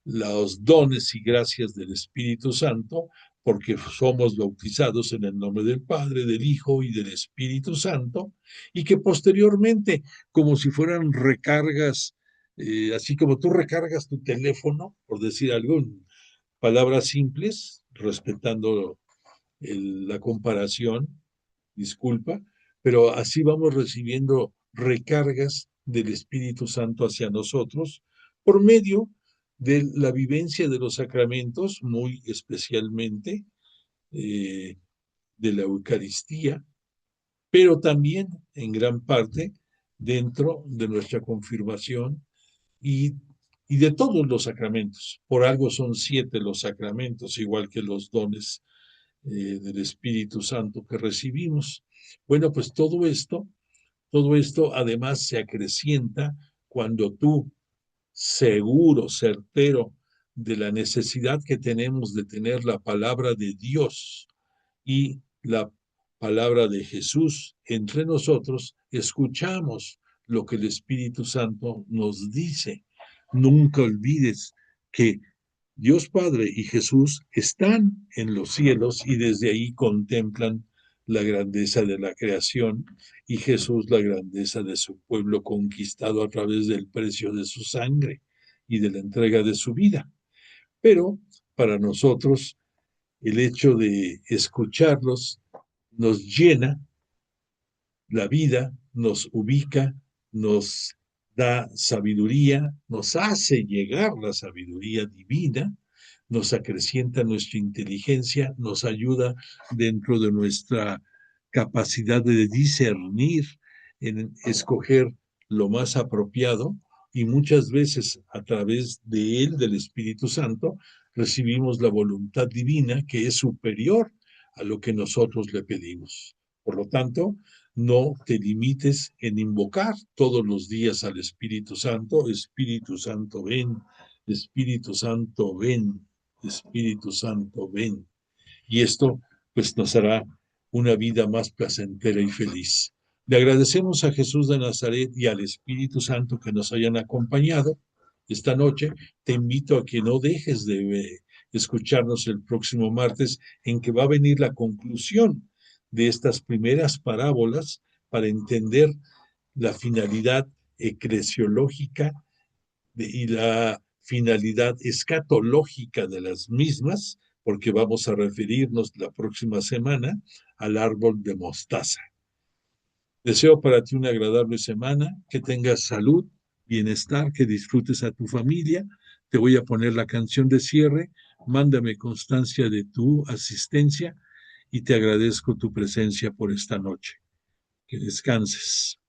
los dones y gracias del Espíritu Santo, porque somos bautizados en el nombre del Padre, del Hijo y del Espíritu Santo, y que posteriormente, como si fueran recargas Así como tú recargas tu teléfono, por decir algo, en palabras simples, respetando la comparación, disculpa, pero así vamos recibiendo recargas del Espíritu Santo hacia nosotros por medio de la vivencia de los sacramentos, muy especialmente de la Eucaristía, pero también en gran parte dentro de nuestra confirmación y, y de todos los sacramentos. Por algo son 7 los sacramentos, igual que los dones del Espíritu Santo que recibimos. Bueno, pues todo esto además se acrecienta cuando tú, seguro, certero de la necesidad que tenemos de tener la palabra de Dios y la palabra de Jesús entre nosotros, escuchamos lo que el Espíritu Santo nos dice. Nunca olvides que Dios Padre y Jesús están en los cielos y desde ahí contemplan la grandeza de la creación y Jesús la grandeza de su pueblo conquistado a través del precio de su sangre y de la entrega de su vida. Pero para nosotros el hecho de escucharlos nos llena la vida, nos ubica, nos da sabiduría, nos hace llegar la sabiduría divina, nos acrecienta nuestra inteligencia, nos ayuda dentro de nuestra capacidad de discernir, en escoger lo más apropiado y muchas veces a través de él, del Espíritu Santo, recibimos la voluntad divina que es superior a lo que nosotros le pedimos. Por lo tanto, no te limites en invocar todos los días al Espíritu Santo. Espíritu Santo, ven. Espíritu Santo, ven. Espíritu Santo, ven. Y esto pues nos hará una vida más placentera y feliz. Le agradecemos a Jesús de Nazaret y al Espíritu Santo que nos hayan acompañado esta noche. Te invito a que no dejes de escucharnos el próximo martes, en que va a venir la conclusión de estas primeras parábolas para entender la finalidad eclesiológica y la finalidad escatológica de las mismas, porque vamos a referirnos la próxima semana al árbol de mostaza. Deseo para ti una agradable semana, que tengas salud, bienestar, que disfrutes a tu familia. Te voy a poner la canción de cierre. Mándame constancia de tu asistencia y te agradezco tu presencia por esta noche. Que descanses.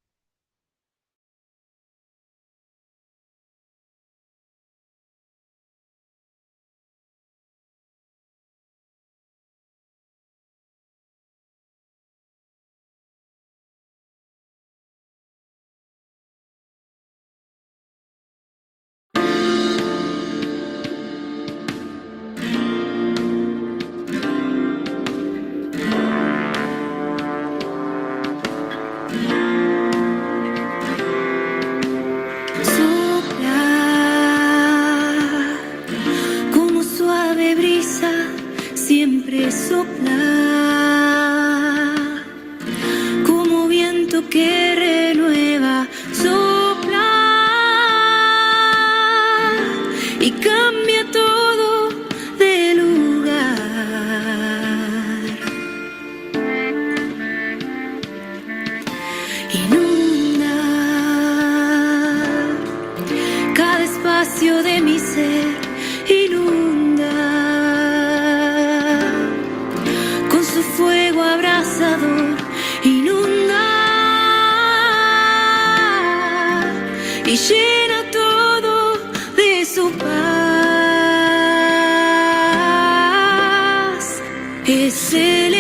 Sopla como viento que renueva, sopla y cambia todo de lugar. Inunda cada espacio de mi ser, inunda fuego abrasador, inunda y llena todo de su paz. Es el